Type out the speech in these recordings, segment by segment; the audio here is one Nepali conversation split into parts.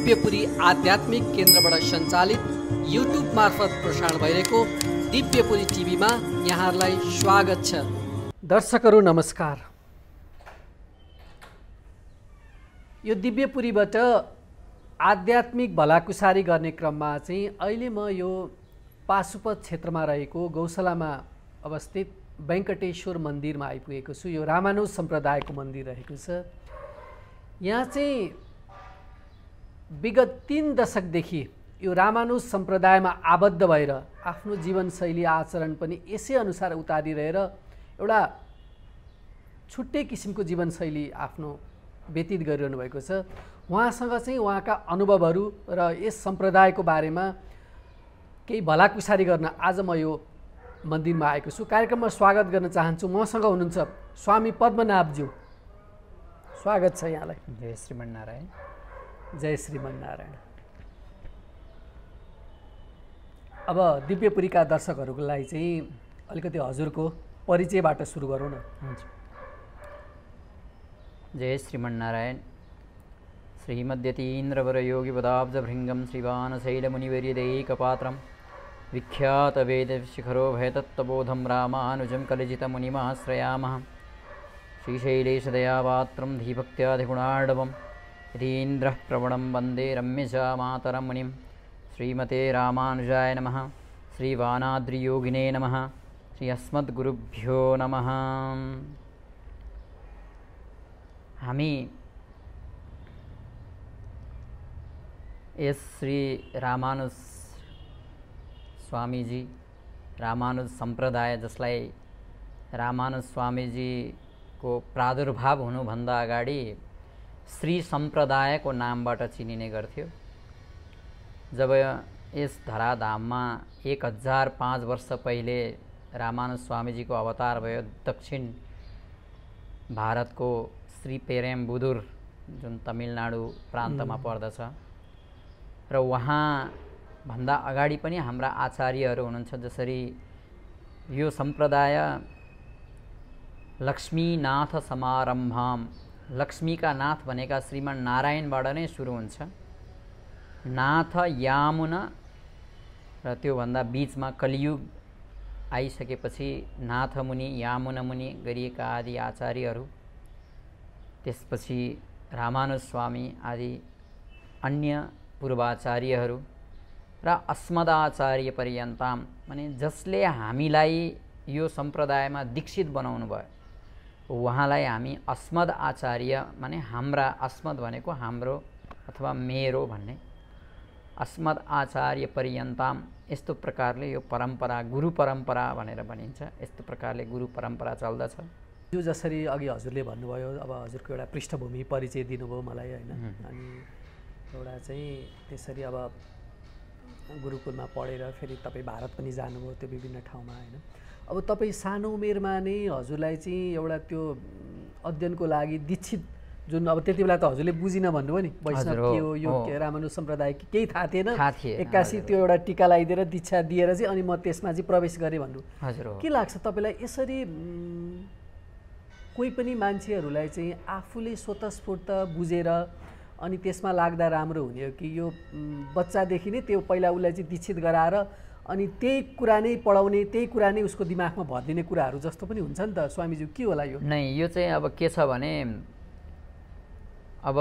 दिव्यपुरी आध्यात्मिक केन्द्रबाट सञ्चालित युट्युब मार्फत प्रसारण भइरहेको दिव्यपुरी टिभीमा यहाँहरूलाई स्वागत छ। दर्शकहरू नमस्कार। यो दिव्यपुरीबाट आध्यात्मिक भलाकुसारी गर्ने क्रममा चाहिँ अहिले म यो पाशुपत क्षेत्रमा रहेको गौशालामा अवस्थित वेङ्कटेश्वर मन्दिरमा आइपुगेको छु। यो रामानुज सम्प्रदायको मन्दिर रहेको छ। यहाँ चाहिँ विगत 3 दशकदेखि यो रामानुज सम्प्रदायमा आबद्ध भएर आफ्नो जीवनशैली आचरण पनि यसै अनुसार उतारिरहेर एउटा छुट्टै किसिमको जीवनशैली आफ्नो व्यतीत गरिरहनु भएको छ। उहाँसँग चाहिँ उहाँका अनुभवहरू र यस सम्प्रदायको बारेमा केही भलाकुसारी गर्न आज म यो मन्दिरमा आएको छु। कार्यक्रममा स्वागत गर्न चाहन्छु। मसँग हुनुहुन्छ स्वामी पद्मनाभज्यू। स्वागत छ यहाँलाई। जय श्रीमन्नारायण। जय श्रीमन्नारायण। अब दिव्यपुरीका दर्शकहरूको लागि चाहिँ अलिकति हजुरको परिचयबाट सुरु गरौँ न। हुन्छ। जय श्रीमन्नारायण। श्रीमद्यतीन्द्रवरयोगिपदाब्जभृङ्गं श्रीवानशैलमुनिवर्यदैकपात्रं विख्यातवेदशिखरो भयतत्त्वबोधं रामानुजं कलिजितमुनिमाश्रयामः। श्रीशैलेशदयापात्रं धीभक्त्याधिगुणार्णवं यतीन्द्रः प्रवणं वन्दे रम्यजामातरं मुनिं। श्रीमते रामानुजाय नमः। श्रीवानाद्रियोगिने नमः। श्री अस्मद्गुरुभ्यो नमः। हामी यस श्री रामानुज स्वामीजी, रामानुज सम्प्रदाय, जसलाई रामानुज स्वामीजीको प्रादुर्भाव हुनुभन्दा अगाडि श्री सम्प्रदायको नामबाट चिनिने गर्थ्यो। जब यस धराधाममा 1005 वर्ष पहिले रामानुज स्वामीजीको अवतार भयो, दक्षिण भारतको श्री पेरेम्बुदुर जुन तमिलनाडु प्रान्तमा पर्दछ, र वहाँ भन्दा अगाडि पनि हाम्रा आचार्यहरू हुनुहुन्छ। जसरी यो सम्प्रदाय लक्ष्मीनाथ समारम्भम, लक्ष्मीका नाथ भनेका श्रीमान नारायणबाट नै सुरु हुन्छ। नाथ यामुन र त्योभन्दा बिचमा कलियुग आइसकेपछि नाथ मुनि, यामुन मुनि गरिएका आदि आचार्यहरू, त्यसपछि रामानुज स्वामी आदि अन्य पूर्वाचार्यहरू र अस्मदाचार्य पर्यन्ताम, माने जसले हामीलाई यो सम्प्रदायमा दीक्षित बनाउनु भयो उहाँलाई हामी अस्मद आचार्य, माने हाम्रा, अस्मद भनेको हाम्रो अथवा मेरो भन्ने, अस्मद आचार्य पर्यन्ताम, यस्तो प्रकारले यो परम्परा, गुरु परम्परा भनेर भनिन्छ। यस्तो प्रकारले गुरु परम्परा चल्दछ। यो जसरी अघि हजुरले भन्नुभयो, अब हजुरको एउटा पृष्ठभूमि परिचय दिनुभयो मलाई, होइन? अनि एउटा चाहिँ त्यसरी अब गुरुकुलमा पढेर फेरि तपाईँ भारत पनि जानुभयो, त्यो विभिन्न ठाउँमा, होइन? अब तपाईँ सानो उमेरमा नै हजुरलाई चाहिँ एउटा त्यो अध्ययनको लागि दीक्षित, जुन अब त्यति बेला त हजुरले बुझिन भन्नुभयो नि, वैष्णव के हो, यो रामानुज सम्प्रदाय केही थाहा थिएन। एक्कासी त्यो एउटा टिका लगाइदिएर दीक्षा दिएर चाहिँ अनि म त्यसमा चाहिँ प्रवेश गरेँ भन्नु। के लाग्छ तपाईँलाई, यसरी कोही पनि मान्छेहरूलाई चाहिँ आफूले स्वतस्फूर्त बुझेर अनि त्यसमा लाग्दा राम्रो हुने हो कि यो बच्चादेखि नै त्यो पहिला उसलाई चाहिँ दीक्षित गराएर अनि त्यही कुरा नै पढाउने, त्यही कुरा नै उसको दिमागमा भरिदिने कुराहरू जस्तो पनि हुन्छ नि त स्वामीज्यू? के होला यो? नै, यो चाहिँ अब के छ भने, अब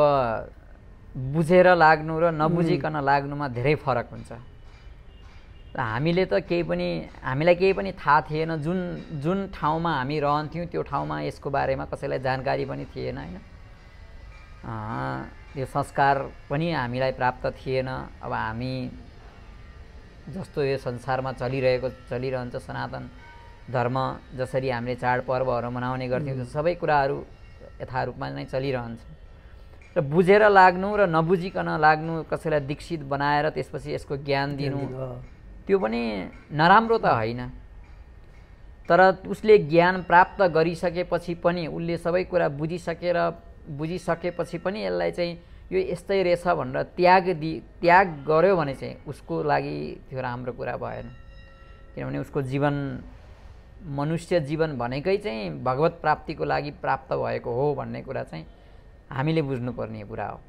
बुझेर लाग्नु र नबुझिकन लाग्नुमा धेरै फरक हुन्छ। हामीले त हामीलाई केही पनि थाहा थिएन। जुन ठाउँमा हामी रहन्थ्यौँ त्यो ठाउँमा यसको बारेमा कसैलाई जानकारी पनि थिएन, होइन? यो संस्कार पनि हामीलाई प्राप्त थिएन। अब हामी जस्तो यो संसारमा चलिरहन्छ सनातन धर्म, जसरी हामीले चाडपर्वहरू मनाउने गर्थ्यौँ, त्यो सबै कुराहरू यथारूपमा नै चलिरहन्छ। र बुझेर लाग्नु र नबुझिकन लाग्नु, कसैलाई दीक्षित बनाएर त्यसपछि यसको ज्ञान दिनु, त्यो पनि नराम्रो त होइन। तर उसले ज्ञान प्राप्त गरिसकेपछि पनि, उसले सबै कुरा बुझिसकेपछि पनि यसलाई चाहिँ यो यस्तै रहेछ भनेर त्याग गर्यो भने चाहिँ उसको लागि त्यो राम्रो कुरा भएन। किनभने उसको जीवन, मनुष्य जीवन भनेकै चाहिँ भगवत प्राप्तिको लागि प्राप्त भएको हो भन्ने कुरा चाहिँ हामीले बुझ्नुपर्ने कुरा हो।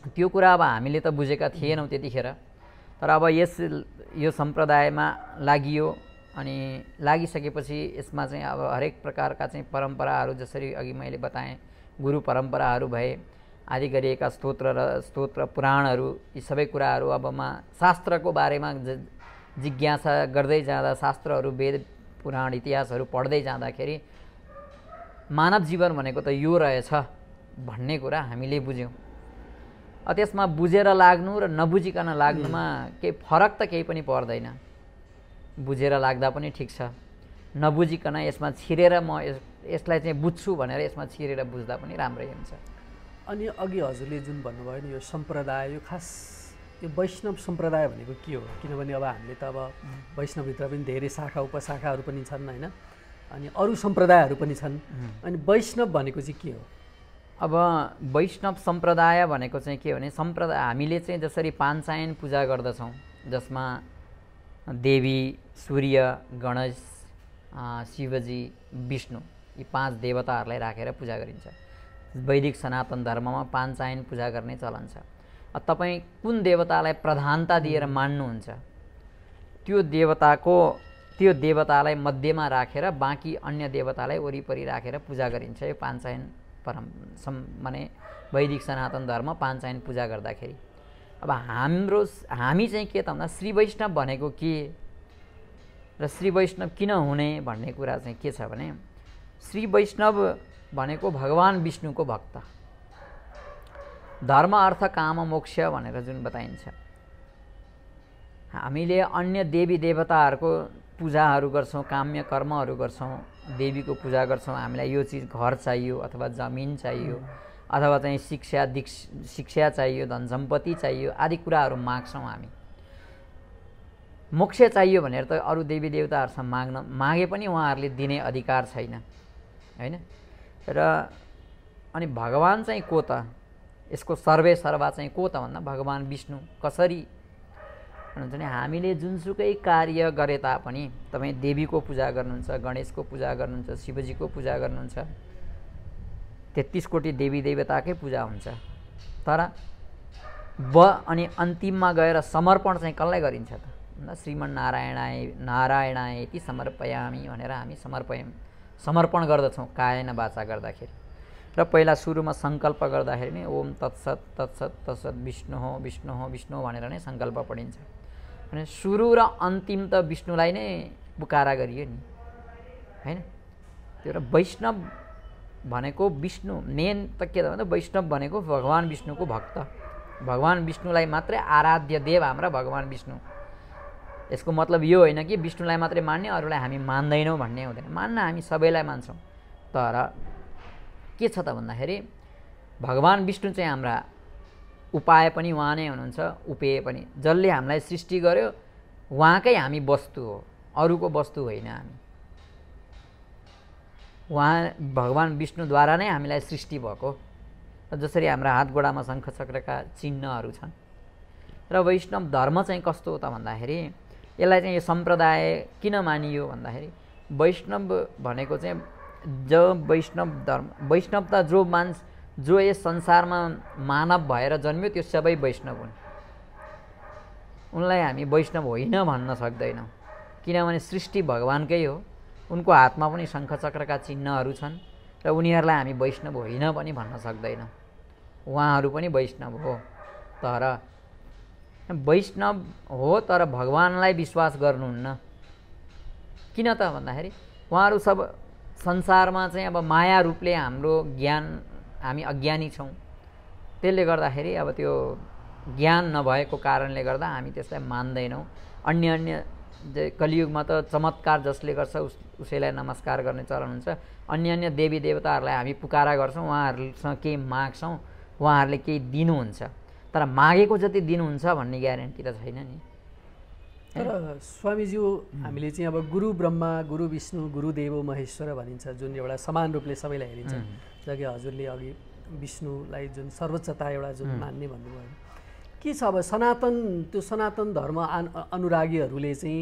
त्यो कुरा अब हामीले त बुझेका थिएनौँ त्यतिखेर। तर अब यो सम्प्रदायमा लागियो अनि लागिसकेपछि यसमा चाहिँ अब हरेक प्रकारका चाहिँ परम्पराहरू, जसरी अघि मैले बताएँ गुरु परम्पराहरू भए, आदि गरिएका स्तोत्र पुराणहरू, यी सबै कुराहरू अबमा शास्त्रको बारेमा जिज्ञासा गर्दै जाँदा, शास्त्रहरू वेद पुराण इतिहासहरू पढ्दै जाँदाखेरि मानव जीवन भनेको त यो रहेछ भन्ने कुरा हामीले बुझ्यौँ। त्यसमा बुझेर लाग्नु र नबुझिकन लाग्नुमा केही फरक त केही पनि पर्दैन। बुझेर लाग्दा पनि ठिक छ, नबुझिकन यसमा छिरेर म यसलाई चाहिँ बुझ्छु भनेर यसमा छिरेर बुझ्दा पनि राम्रै हुन्छ। अनि अघि हजुरले जुन भन्नुभयो नि यो सम्प्रदाय, यो खास यो वैष्णव सम्प्रदाय भनेको के हो? किनभने अब हामीले त अब वैष्णवभित्र पनि धेरै शाखा उपशाखाहरू पनि छन् होइन, अनि अरू सम्प्रदायहरू पनि छन्। अनि वैष्णव भनेको चाहिँ के हो? अब वैष्णव सम्प्रदाय भनेको चाहिँ के भने, हामीले चाहिँ जसरी पाञ्चायन पूजा गर्दछौँ, जसमा देवी, सूर्य, गणेश, शिवजी, विष्णु, यी 5 देवताहरूलाई राखेर पूजा गरिन्छ। वैदिक सनातन धर्ममा पाञ्चायन पूजा गर्ने चलन छ। तपाईँ कुन देवतालाई प्रधानता दिएर मान्नुहुन्छ, त्यो देवतालाई मध्यमा राखेर बाँकी अन्य देवतालाई वरिपरि राखेर पूजा गरिन्छ। यो पाञ्चायन माने वैदिक सनातन धर्म पाञ्चायन पूजा गर्दाखेरि। अब हामी चाहिँ के त भन्दा श्री वैष्णव भनेको के र श्री वैष्णव किन हुने भन्ने कुरा चाहिँ के छ भने, श्री वैष्णव भनेको भगवान विष्णुको भक्त, धर्म अर्थ काम मोक्ष भनेर जुन बताइन्छ। हामीले अन्य देवी देवताहरूको पूजाहरू गर्छौँ, काम्य कर्महरू गर्छौँ, देवीको पूजा गर्छौँ। हामीलाई यो चिज घर चाहियो अथवा जमिन चाहियो अथवा चाहिँ शिक्षा चाहियो, धन सम्पत्ति चाहियो आदि कुराहरू माग्छौँ। हामी मोक्ष चाहियो भनेर त अरू देवी देवताहरूसँग मागे पनि उहाँहरूले दिने अधिकार छैन होइन। र अनि भगवान चाहिँ को त, यसको सर्वे सर्वा चाहिँ को त भन्दा भगवान विष्णु। कसरी भन्नुहुन्छ भने, हामीले जुनसुकै कार्य गरे तापनि तपाईँ देवीको पूजा गर्नुहुन्छ, गणेशको पूजा गर्नुहुन्छ, शिवजीको पूजा गर्नुहुन्छ, 33 कोटी देवी देवताकै पूजा हुन्छ। तर अनि अन्तिममा गएर समर्पण चाहिँ कसलाई गरिन्छ त भन्दा नारायणाय इति समर्पयामि भनेर हामी समर्पण गर्दछौँ कायेन वाचा गर्दाखेरि। र पहिला सुरुमा सङ्कल्प गर्दाखेरि नै ओम तत्सत तत्सत तत्सत विष्णु हो विष्णु हो विष्णु भनेर नै सङ्कल्प पढिन्छ। भने सुरु र अन्तिम त विष्णुलाई नै पुकारा गरियो नि होइन। त्यो र वैष्णव भनेको विष्णु मेन त के त भन्दा वैष्णव भनेको भगवान विष्णुको भक्त, भगवान विष्णुलाई मात्रै आराध्य देव हाम्रा भगवान विष्णु। यसको मतलब यो होइन कि विष्णुलाई मात्रै मान्ने, अरूलाई हामी मान्दैनौँ भन्ने हुँदैन। मान्न हामी सबैलाई मान्छौँ। तर के छ त भन्दाखेरि भगवान विष्णु चाहिँ हाम्रा उपाय पनि उहाँ नै हुनुहुन्छ, उपेय पनि। जसले हामीलाई सृष्टि गर्यो उहाँकै हामी वस्तु हो, अरूको वस्तु होइन हामी। उहाँ भगवान विष्णुद्वारा नै हामीलाई सृष्टि भएको। जसरी हाम्रा हात गोडामा शङ्ख चक्रका चिन्हहरू छन्। र वैष्णव धर्म चाहिँ कस्तो हो त भन्दाखेरि, यसलाई चाहिँ यो सम्प्रदाय किन मानियो भन्दाखेरि, वैष्णव भनेको चाहिँ वैष्णव त जो यस संसारमा मानव भएर जन्मियो त्यो सबै वैष्णव हुन्। उनलाई हामी वैष्णव होइन भन्न सक्दैनौँ, किनभने सृष्टि भगवानकै हो। उनको हातमा पनि शङ्ख चक्रका चिन्हहरू छन् र उनीहरूलाई हामी वैष्णव होइन पनि भन्न सक्दैनौँ। उहाँहरू पनि वैष्णव हो, तर वैष्णव हो तर भगवानलाई विश्वास गर्नुहुन्न। किन त भन्दाखेरि उहाँहरू सब संसारमा चाहिँ अब माया रूपले हाम्रो ज्ञान, हामी अज्ञानी छौँ, त्यसले गर्दाखेरि अब त्यो ज्ञान नभएको कारणले गर्दा हामी त्यसलाई मान्दैनौँ। अन्य कलियुगमा त चमत्कार जसले गर्छ उसैलाई नमस्कार गर्ने चलन हुन्छ। अन्य देवी देवताहरूलाई हामी पुकारा गर्छौँ, उहाँहरूसँग केही माग्छौँ, उहाँहरूले केही दिनुहुन्छ। तर मागेको जति दिनुहुन्छ भन्ने ग्यारेन्टी त छैन नि। तर स्वामीज्यू, हामीले चाहिँ अब गुरु ब्रह्मा, गुरु विष्णु, गुरुदेव महेश्वर भनिन्छ, जुन एउटा समान रूपले सबैलाई हेरिन्छ। जसले हजुरले अघि विष्णुलाई जुन सर्वोच्चता एउटा जुन मान्ने भन्नुभयो, के छ अब त्यो सनातन धर्म अनुरागीहरूले चाहिँ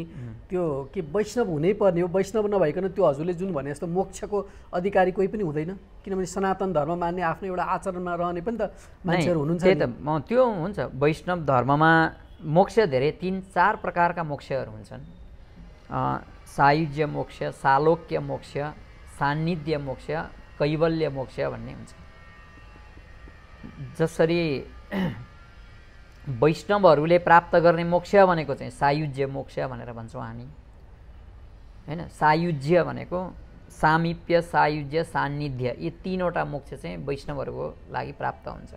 त्यो के वैष्णव हुनै पर्ने हो, वैष्णव नभइकन त्यो हजुरले जुन भने जस्तो मोक्षको अधिकारी कोही पनि हुँदैन? किनभने सनातन धर्म मान्ने आफ्नो एउटा आचरणमा रहने पनि त मान्छेहरू हुनुहुन्छ। त्यही त त्यो हुन्छ। वैष्णव धर्ममा मोक्ष धेरै 3-4 प्रकारका मोक्षहरू हुन्छन्। सायुज्य मोक्ष, सालोक्य मोक्ष, सान्निध्य मोक्ष, कैवल्य मोक्ष भन्ने हुन्छ। जसरी वैष्णवहरूले प्राप्त गर्ने मोक्ष भनेको चाहिँ सायुज्य मोक्ष भनेर भन्छौँ हामी, हैन? सायुज्य भनेको सामिप्य, सायुज्य, सान्निध्य, यी 3वटा मोक्ष चाहिँ वैष्णवहरूको लागि प्राप्त हुन्छ।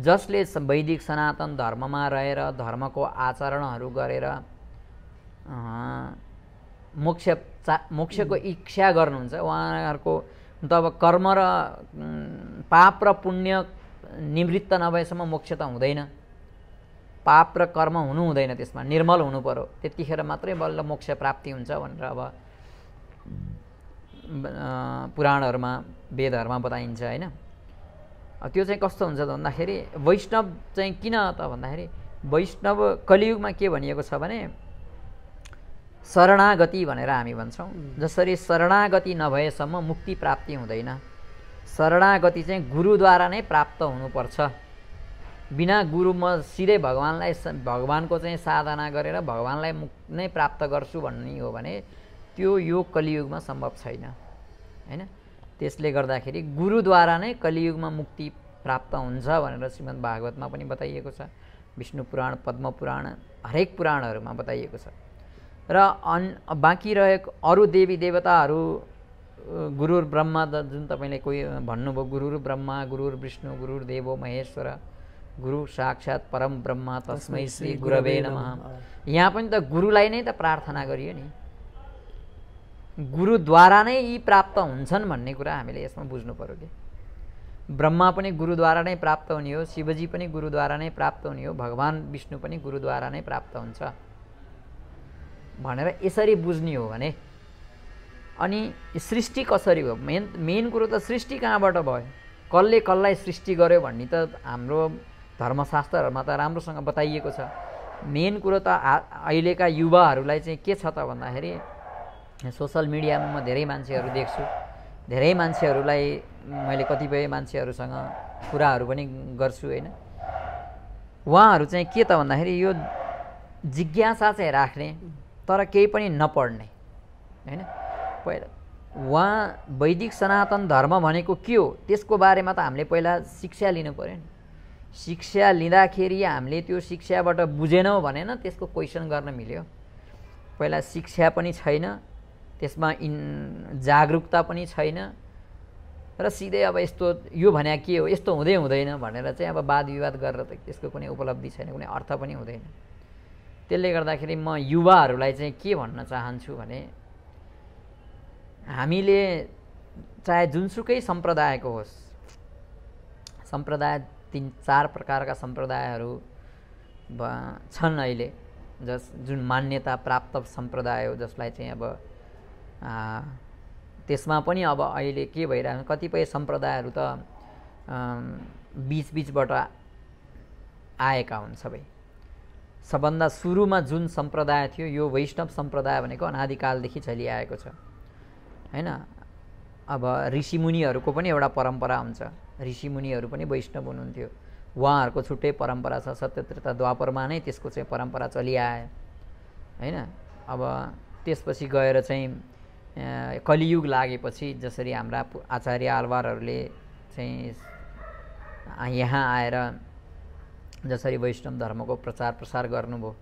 जसले वैदिक सनातन धर्ममा रहेर धर्मको आचरणहरू गरेर मोक्षको इच्छा गर्नुहुन्छ, उहाँहरूको त अब कर्म र पाप र पुण्य निवृत्त नभएसम्म मोक्ष त हुँदैन। पाप र कर्म हुनु हुँदैन, त्यसमा निर्मल हुनु पर्यो, त्यतिखेर मात्रै बल्ल मोक्ष प्राप्ति हुन्छ भनेर अब पुराणहरूमा वेदहरूमा बताइन्छ, हैन? त्यो चाहिँ कस्तो हुन्छ त भन्दाखेरि वैष्णव चाहिँ किन त भन्दाखेरि वैष्णव कलियुगमा के भनिएको छ भने शरणागति भनेर हामी भन्छौँ। जसरी शरणागति नभएसम्म मुक्ति प्राप्ति हुँदैन। शरणागति चाहिँ गुरुद्वारा नै प्राप्त हुनुपर्छ। बिना गुरु म सिधै भगवानको चाहिँ साधना गरेर भगवानलाई नै प्राप्त गर्छु भन्ने हो भने त्यो यो कलियुगमा सम्भव छैन, हैन? त्यसले गर्दाखेरि गुरुद्वारा नै कलियुगमा मुक्ति प्राप्त हुन्छ भनेर श्रीमद् भागवतमा पनि बताइएको छ, विष्णु पुराण, पद्म पुराण, हरेक पुराणहरूमा बताइएको छ। र बाँकी रहेको अरू देवी देवताहरू, गुरुर ब्रह्मा, जुन तपाईँले कोही भन्नुभयो, गुरुर ब्रह्मा, गुरुर विष्णु, गुरुर देवो महेश्वर, गुरु साक्षात् परम ब्रह्म तस्मै श्री गुरवे नमः। यहाँ पनि त गुरुलाई नै त प्रार्थना गरियो नि, गुरुद्वारा नै यी प्राप्त हुन्छन् भन्ने कुरा हामीले यसमा बुझ्नु पर्यो कि ब्रह्मा पनि गुरुद्वारा नै प्राप्त हुने हो, शिवजी पनि गुरुद्वारा नै प्राप्त हुने हो, भगवान विष्णु पनि गुरुद्वारा नै प्राप्त हुन्छ भनेर यसरी बुझ्ने हो भने अनि सृष्टि कसरी भयो? मेन कुरो त सृष्टि कहाँबाट भयो, कसले कसलाई सृष्टि गर्यो भन्ने त हाम्रो धर्मशास्त्रहरूमा त राम्रोसँग बताइएको छ। मेन कुरो त अहिलेका युवाहरूलाई चाहिँ के छ त भन्दाखेरि सोसल मिडियामा म धेरै मान्छेहरू देख्छु, धेरै मान्छेहरूलाई मैले कतिपय मान्छेहरूसँग कुराहरू पनि गर्छु, हैन? उहाँहरू चाहिँ के त भन्दाखेरि यो जिज्ञासा चाहिँ राख्ने तर केही पनि नपढ्ने, हैन? पहिला उहाँ वैदिक सनातन धर्म भनेको के हो त्यसको बारेमा त हामीले पहिला शिक्षा लिनु पर्यो नि। शिक्षा लिँदाखेरि हामीले त्यो शिक्षाबाट बुझेनौँ भने न त्यसको क्वेसन गर्न मिल्यो। पहिला शिक्षा पनि छैन, त्यसमा जागरुकता पनि छैन र सिधै अब यस्तो यो भने के हो, यस्तो हुँदै हुँदैन भनेर चाहिँ अब वाद विवाद गरेर त त्यसको कुनै उपलब्धि छैन, कुनै अर्थ पनि हुँदैन। त्यसले गर्दाखेरि म युवाहरूलाई चाहिँ के भन्न चाहन्छु भने हामीले चाहे जुनसुकै सम्प्रदायको होस्, सम्प्रदाय 3-4 प्रकारका सम्प्रदायहरू छन् अहिले, जुन मान्यता प्राप्त सम्प्रदाय हो, जसलाई चाहिँ अब त्यसमा पनि अब अहिले के भइरहेको, कतिपय सम्प्रदायहरू त बीचबाट आएका हुन्। सबभन्दा सुरुमा जुन सम्प्रदाय थियो यो वैष्णव सम्प्रदाय भनेको अनादिकालदेखि चलिआएको छ, हैन? अब ऋषिमुनिहरूको पनि एउटा परम्परा हुन्छ, ऋषिमुनिहरू पनि वैष्णव हुनुहुन्थ्यो, उहाँहरूको छुट्टै परम्परा छ। सत्य त्रेता द्वापरमा नै त्यसको चाहिँ परम्परा चलिआयो, हैन? अब त्यसपछि गएर चाहिँ कलियुग लागेपछि जसरी हाम्रा आचार्य आलवारहरूले चाहिँ यहाँ आएर जसरी वैष्णव धर्मको प्रचार प्रसार गर्नुभयो,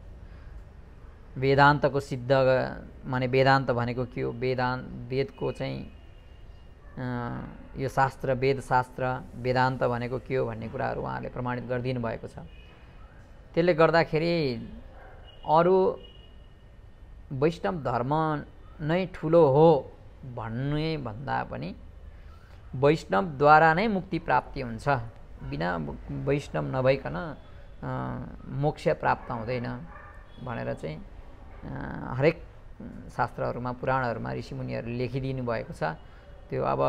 वेदान्तको सिद्ध माने वेदान्त भनेको के हो, वेदको चाहिँ यो शास्त्र, वेद शास्त्र, वेदान्त भनेको के हो भन्ने कुराहरू उहाँहरूले प्रमाणित गरिदिनु भएको छ। त्यसले गर्दाखेरि अरू वैष्णव धर्म नै ठुलो हो भन्ने भन्दा पनि वैष्णवद्वारा नै मुक्ति प्राप्ति हुन्छ, बिना वैष्णव नभइकन मोक्ष प्राप्त हुँदैन भनेर चाहिँ हरेक शास्त्रहरूमा, पुराणहरूमा ऋषिमुनिहरूले लेखिदिनु भएको छ। त्यो अब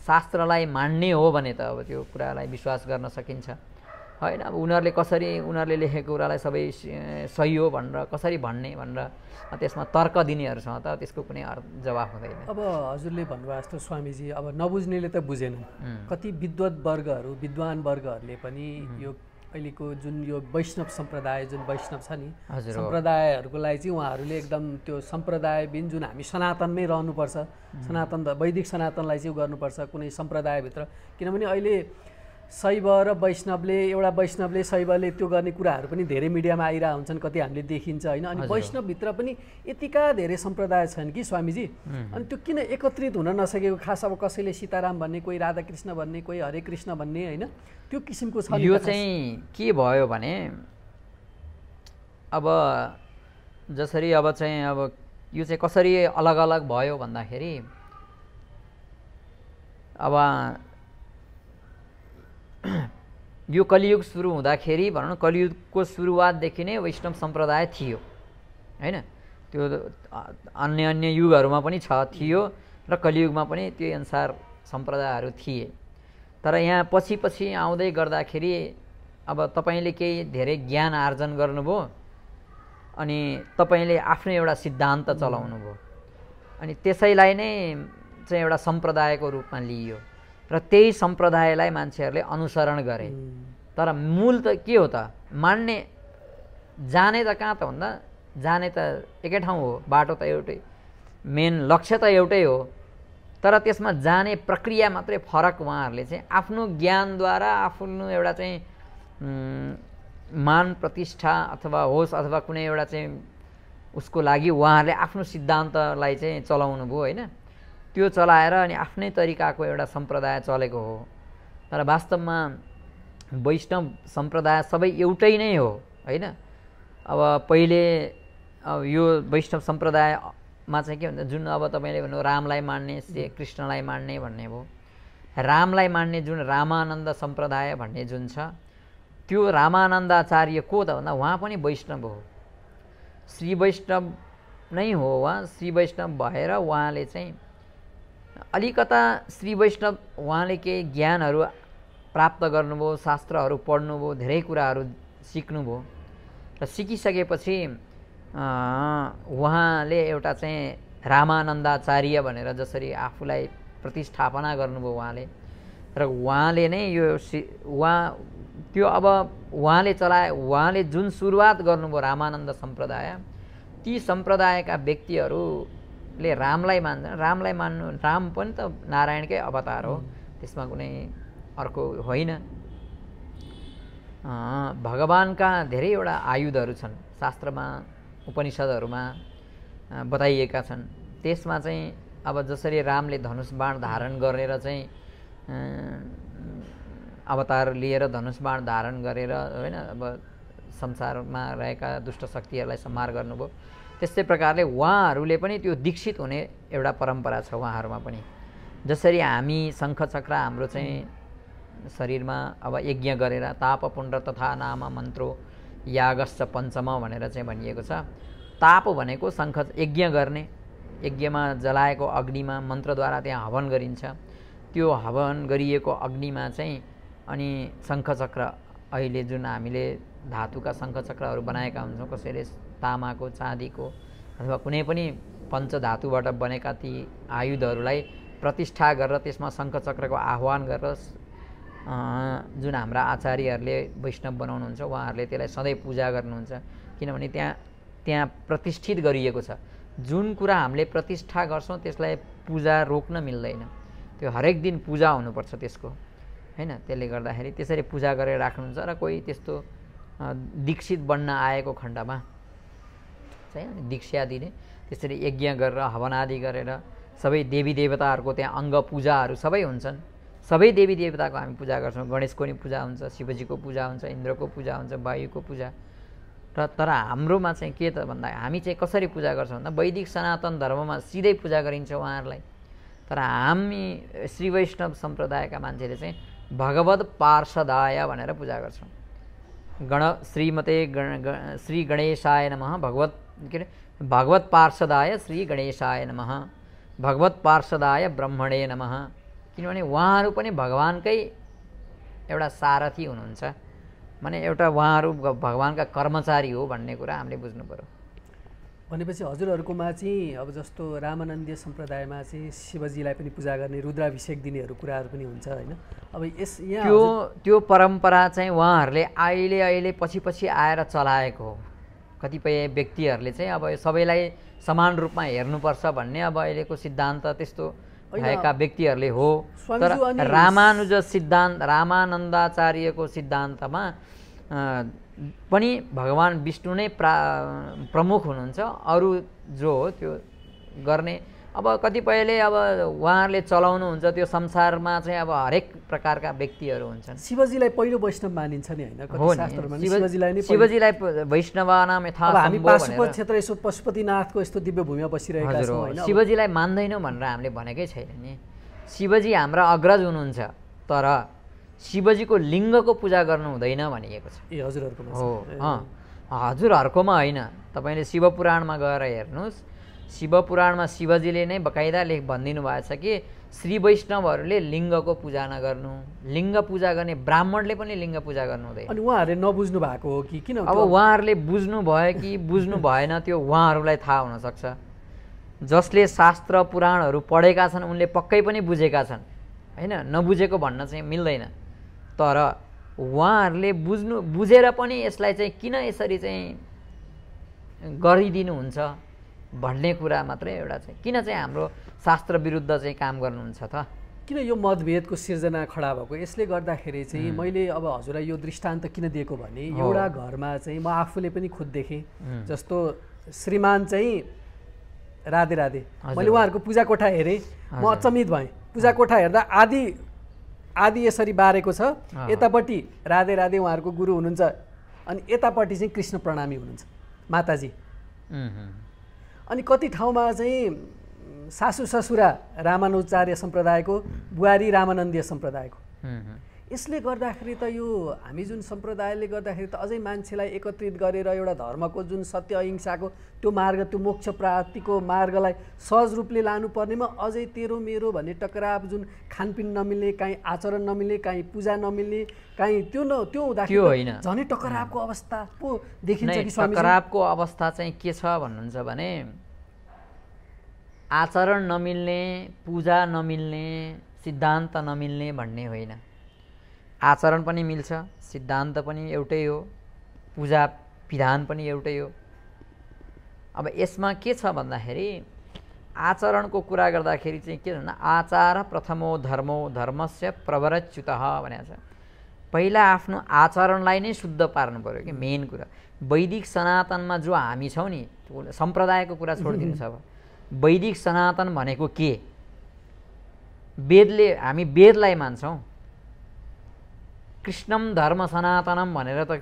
शास्त्रलाई मान्ने हो भने त अब त्यो कुरालाई विश्वास गर्न सकिन्छ। होइन। अब उनीहरूले लेखेको कुरालाई सबै सही हो भनेर कसरी भन्ने भनेर त्यसमा तर्क दिनेहरूसँग त त्यसको कुनै जवाफ हुँदैन। अब हजुरले भन्नुभएको जस्तो स्वामीजी, अब नबुझ्नेले त बुझेनन्। कति विद्वान वर्गहरूले पनि यो अहिलेको जुन यो वैष्णव सम्प्रदाय, जुन वैष्णव छ नि सम्प्रदायहरूको लागि चाहिँ उहाँहरूले एकदम त्यो सम्प्रदायबिन जुन हामी सनातनमै रहनुपर्छ, वैदिक सनातनलाई चाहिँ गर्नुपर्छ कुनै सम्प्रदायभित्र। किनभने अहिले शैव र एउटा वैष्णवले शैवले त्यो गर्ने कुराहरू पनि धेरै मिडियामा आइरहेको हुन्छन्, कति हामीले देखिन्छ होइन। अनि वैष्णवभित्र पनि यतिका धेरै सम्प्रदाय छन् कि स्वामीजी, अनि त्यो किन एकत्रित हुन नसकेको? खास अब कसैले सीताराम भन्ने, कोही राधाकृष्ण भन्ने, कोही हरे कृष्ण भन्ने, होइन त्यो किसिमको छ। यो चाहिँ के भयो भने अब जसरी अब यो चाहिँ कसरी अलग अलग भयो भन्दाखेरि अब यो कलियुग सुरु हुँदाखेरि भनौँ न, कलियुगको सुरुवातदेखि नै वैष्णव सम्प्रदाय थियो होइन। त्यो अन्य युगहरूमा पनि थियो र कलियुगमा पनि त्यो अनुसार सम्प्रदायहरू थिए। तर यहाँ पछि आउँदै गर्दाखेरि अब तपाईँले केही धेरै ज्ञान आर्जन गर्नुभयो अनि तपाईँले आफ्नो एउटा सिद्धान्त चलाउनु भयो, अनि त्यसैलाई नै चाहिँ एउटा सम्प्रदायको रूपमा लिइयो र त्यही सम्प्रदायलाई मान्छेहरूले अनुसरण गरे। तर मूल त के हो त? मान्ने जाने त कहाँ त भन्दा जाने त एकै ठाउँ हो, बाटो त एउटै, मेन लक्ष्य त एउटै हो, तर त्यसमा जाने प्रक्रिया मात्रै फरक। उहाँहरूले चाहिँ आफ्नो ज्ञानद्वारा आफ्नो एउटा चाहिँ मान प्रतिष्ठा अथवा होस् अथवा कुनै एउटा चाहिँ उसको लागि उहाँहरूले आफ्नो सिद्धान्तलाई चाहिँ चलाउनु भयो होइन। त्यो चलाएर अनि आफ्नै तरिकाको एउटा सम्प्रदाय चलेको हो। तर वास्तवमा वैष्णव सम्प्रदाय सबै एउटै नै हो होइन। अब पहिले यो वैष्णव सम्प्रदायमा चाहिँ के भन्छ, जुन अब तपाईँले भन्नु रामलाई मान्ने, श्री कृष्णलाई मान्ने भन्ने भयो। रामलाई मान्ने जुन रामानन्द सम्प्रदाय भन्ने जुन छ, त्यो रामानन्दाचार्य को त भन्दा उहाँ पनि वैष्णव हो, श्री वैष्णव नै हो उहाँ। श्री वैष्णव भएर उहाँले चाहिँ अलिकता श्री वैष्णव उहाँले केही ज्ञानहरू प्राप्त गर्नुभयो, शास्त्रहरू पढ्नुभयो, धेरै कुराहरू सिक्नुभयो र सिकिसकेपछि उहाँले एउटा चाहिँ रामानन्दाचार्य भनेर जसरी आफूलाई प्रतिस्थापना गर्नुभयो उहाँले, र उहाँले नै यो त्यो अब उहाँले जुन सुरुवात गर्नुभयो रामानन्द सम्प्रदाय, ती सम्प्रदायका व्यक्तिहरूले रामलाई मान्छन्। रामलाई मान्नु, राम पनि त नारायणकै अवतार हो, त्यसमा कुनै अर्को होइन। भगवानका धेरैवटा आयुधहरू छन्, शास्त्रमा उपनिषदहरूमा बताइएका छन्। त्यसमा चाहिँ अब जसरी रामले धनुष बाण धारण गरेर चाहिँ अवतार लिएर धनुष बाण धारण गरेर होइन अब संसारमा रहेका दुष्ट शक्तिहरूलाई संहार गर्नुभयो, त्यस्तै प्रकारले उहाँहरूले पनि त्यो दीक्षित हुने एउटा परम्परा छ उहाँहरूमा पनि। जसरी हामी शङ्ख चक्र हाम्रो चाहिँ शरीरमा अब यज्ञ गरेर ताप पुण्ड तथा नाम मन्त्रो यागश्च पञ्चम भनेर चाहिँ भनिएको छ। ताप भनेको शङ्ख यज्ञ गर्ने, यज्ञमा जलाएको अग्निमा मन्त्रद्वारा त्यहाँ हवन गरिन्छ। त्यो हवन गरिएको अग्निमा चाहिँ अनि शङ्खचक्र, अहिले जुन हामीले धातुका शङ्खचक्रहरू बनाएका हुन्छौँ, कसैले तामाको, चाँदीको अथवा कुनै पनि पञ्चधातुबाट बनेका ती आयुधहरूलाई प्रतिष्ठा गरेर त्यसमा शङ्खचक्रको आह्वान गरेर जुन हाम्रा आचार्यहरूले वैष्णव बनाउनुहुन्छ उहाँहरूले त्यसलाई सधैँ पूजा गर्नुहुन्छ। किनभने त्यहाँ प्रतिष्ठित गरिएको छ। जुन कुरा हामीले प्रतिष्ठा गर्छौँ त्यसलाई पूजा रोक्न मिल्दैन, त्यो हरेक दिन पूजा हुनुपर्छ त्यसको होइन। त्यसले गर्दाखेरि त्यसरी पूजा गरेर राख्नुहुन्छ। र कोही त्यस्तो दीक्षित बन्न आएको खण्डमा चाहिँ दीक्षा दिने, त्यसरी यज्ञ गरेर हवन आदि गरेर सबै देवी देवताहरूको त्यहाँ अङ्ग पूजाहरू सबै हुन्छन्। सबै देवी देवताको हामी पूजा गर्छौँ। गणेशको नि पूजा हुन्छ, शिवजीको पूजा हुन्छ, इन्द्रको पूजा हुन्छ, वायुको पूजा। तर हाम्रोमा चाहिँ के त भन्दा हामी चाहिँ कसरी पूजा गर्छौँ भन्दा वैदिक सनातन धर्ममा सिधै पूजा गरिन्छ उहाँहरूलाई। तर हामी श्री वैष्णव सम्प्रदायका मान्छेले चाहिँ भगवत पार्षदाय भनेर पूजा गर्छौँ। श्री गणेशाय नमः, भगवत पार्षदाय श्री गणेशाय नमः, भगवत पार्षदाय ब्रह्मणे नमः। किनभने उहाँहरू पनि भगवानकै एउटा सारथी हुनुहुन्छ भने एउटा उहाँहरू भगवानका कर्मचारी हो भन्ने कुरा हामीले बुझ्नु पर्यो। भनेपछि हजुरहरूकोमा चाहिँ अब जस्तो रामानन्दीय सम्प्रदायमा चाहिँ शिवजीलाई पनि पूजा गर्ने रुद्राभिषेक दिनेहरू कुराहरू पनि हुन्छ होइन। अब त्यो परम्परा चाहिँ उहाँहरूले अहिले पछि आएर चलाएको हो। कतिपय व्यक्तिहरूले चाहिँ अब सबैलाई समान रूपमा हेर्नुपर्छ भन्ने अब अहिलेको सिद्धान्त त्यस्तो भएका व्यक्तिहरूले हो। तर रामानुज सिद्धान्त रामानन्दाचार्यको सिद्धान्तमा पनि भगवान विष्णु नै प्रमुख हुनुहुन्छ, अरू जो हो त्यो गर्ने। अब कतिपयले अब उहाँहरूले चलाउनुहुन्छ त्यो संसारमा चाहिँ अब हरेक प्रकारका व्यक्तिहरू हुन्छन्। शिवजीलाई पहिलो वैष्णव मानिन्छ नि होइन, कति शास्त्रमा शिवजीलाई वैष्णवानाम यथा हामी पाशुपत क्षेत्र यसो पशुपतिनाथको यस्तो दिव्य भूमिमा बसिरहेका छौँ होइन। शिवजीलाई मान्दैनौँ भनेर हामीले भनेकै छैन नि। शिवजी हाम्रा अग्रज हुनुहुन्छ, तर शिवजीको लिङ्गको पूजा गर्नु हुँदैन भनिएको छ। ए हजुरहरूकोमा हो? हजुरहरूकोमा होइन, तपाईँले शिवपुराणमा गएर हेर्नुहोस्। शिवपुराणमा शिवजीले नै बकाइदा भनिदिनु भएको छ कि श्री वैष्णवहरूले लिङ्गको पूजा नगर्नु, लिङ्ग पूजा गर्ने ब्राह्मणले पनि लिङ्ग पूजा गर्नु हुँदैन। अनि उहाँहरूले नबुझ्नु भएको हो कि किन? अब उहाँहरूले बुझ्नु भयो कि बुझ्नु भएन त्यो उहाँहरूलाई थाहा हुनसक्छ। जसले शास्त्र पुराणहरू पढेका छन् उनले पक्कै पनि बुझेका छन् होइन, नबुझेको भन्न चाहिँ मिल्दैन। तर उहाँहरूले बुझेर पनि यसलाई चाहिँ किन यसरी चाहिँ गरिदिनुहुन्छ भन्ने कुरा मात्रै एउटा चाहिँ किन चाहिँ हाम्रो शास्त्र विरुद्ध चाहिँ काम गर्नुहुन्छ त? किन यो मतभेदको सिर्जना खडा भएको? यसले गर्दाखेरि चाहिँ मैले अब हजुरलाई यो दृष्टान्त किन दिएको भने एउटा घरमा चाहिँ म आफूले पनि खुद देखेँ। जस्तो श्रीमान चाहिँ राधे राधे, मैले उहाँहरूको पूजा कोठा हेरेँ, म अचम्मित भएँ। पूजा कोठा हेर्दा आदि यसरी बारेको छ, यतापट्टि राधे राधे उहाँहरूको गुरु हुनुहुन्छ, अनि यतापट्टि चाहिँ कृष्ण प्रणामी हुनुहुन्छ माताजी। अनि कति ठाउँमा चाहिँ सासु ससुरा रामानुजाचार्य सम्प्रदायको, बुहारी रामानन्दीय सम्प्रदायको। यसले गर्दाखेरि त यो हामी जुन सम्प्रदायले गर्दाखेरि त अझै मान्छेलाई एकत्रित गरेर एउटा धर्मको जुन सत्य अहिंसाको त्यो मार्ग, त्यो मोक्ष प्राप्तिको मार्गलाई सहज रूपले लानुपर्नेमा अझै तेरो मेरो भन्ने टकराव, जुन खानपिन नमिल्ने, काहीँ आचरण नमिल्ने, काहीँ पूजा नमिल्ने, काहीँ त्यो हुँदाखेरि झनै टकरावको अवस्था पो देखिन्छ कि स्वामी? टकरावको अवस्था चाहिँ के छ भन्नुहुन्छ भने आचरण नमिल्ने, पूजा नमिल्ने, सिद्धान्त नमिल्ने भन्ने होइन। आचरण पनि मिल्छ, सिद्धान्त पनि एउटै हो, पूजा विधान पनि एउटै हो। अब यसमा के छ भन्दाखेरि आचरणको कुरा गर्दाखेरि चाहिँ के भन्दा आचार प्रथमो धर्मो धर्मस्य प्रवरच्युतः भनेको छ। पहिला आफ्नो आचरणलाई नै शुद्ध पार्नु पर्यो कि मेन कुरा। वैदिक सनातनमा जो हामी छौँ नि, सम्प्रदायको कुरा छोडिदिनुहोस्। अब वैदिक सनातन भनेको के? हामी वेदलाई मान्छौँ। कृष्णम धर्म सनातनम भनेर त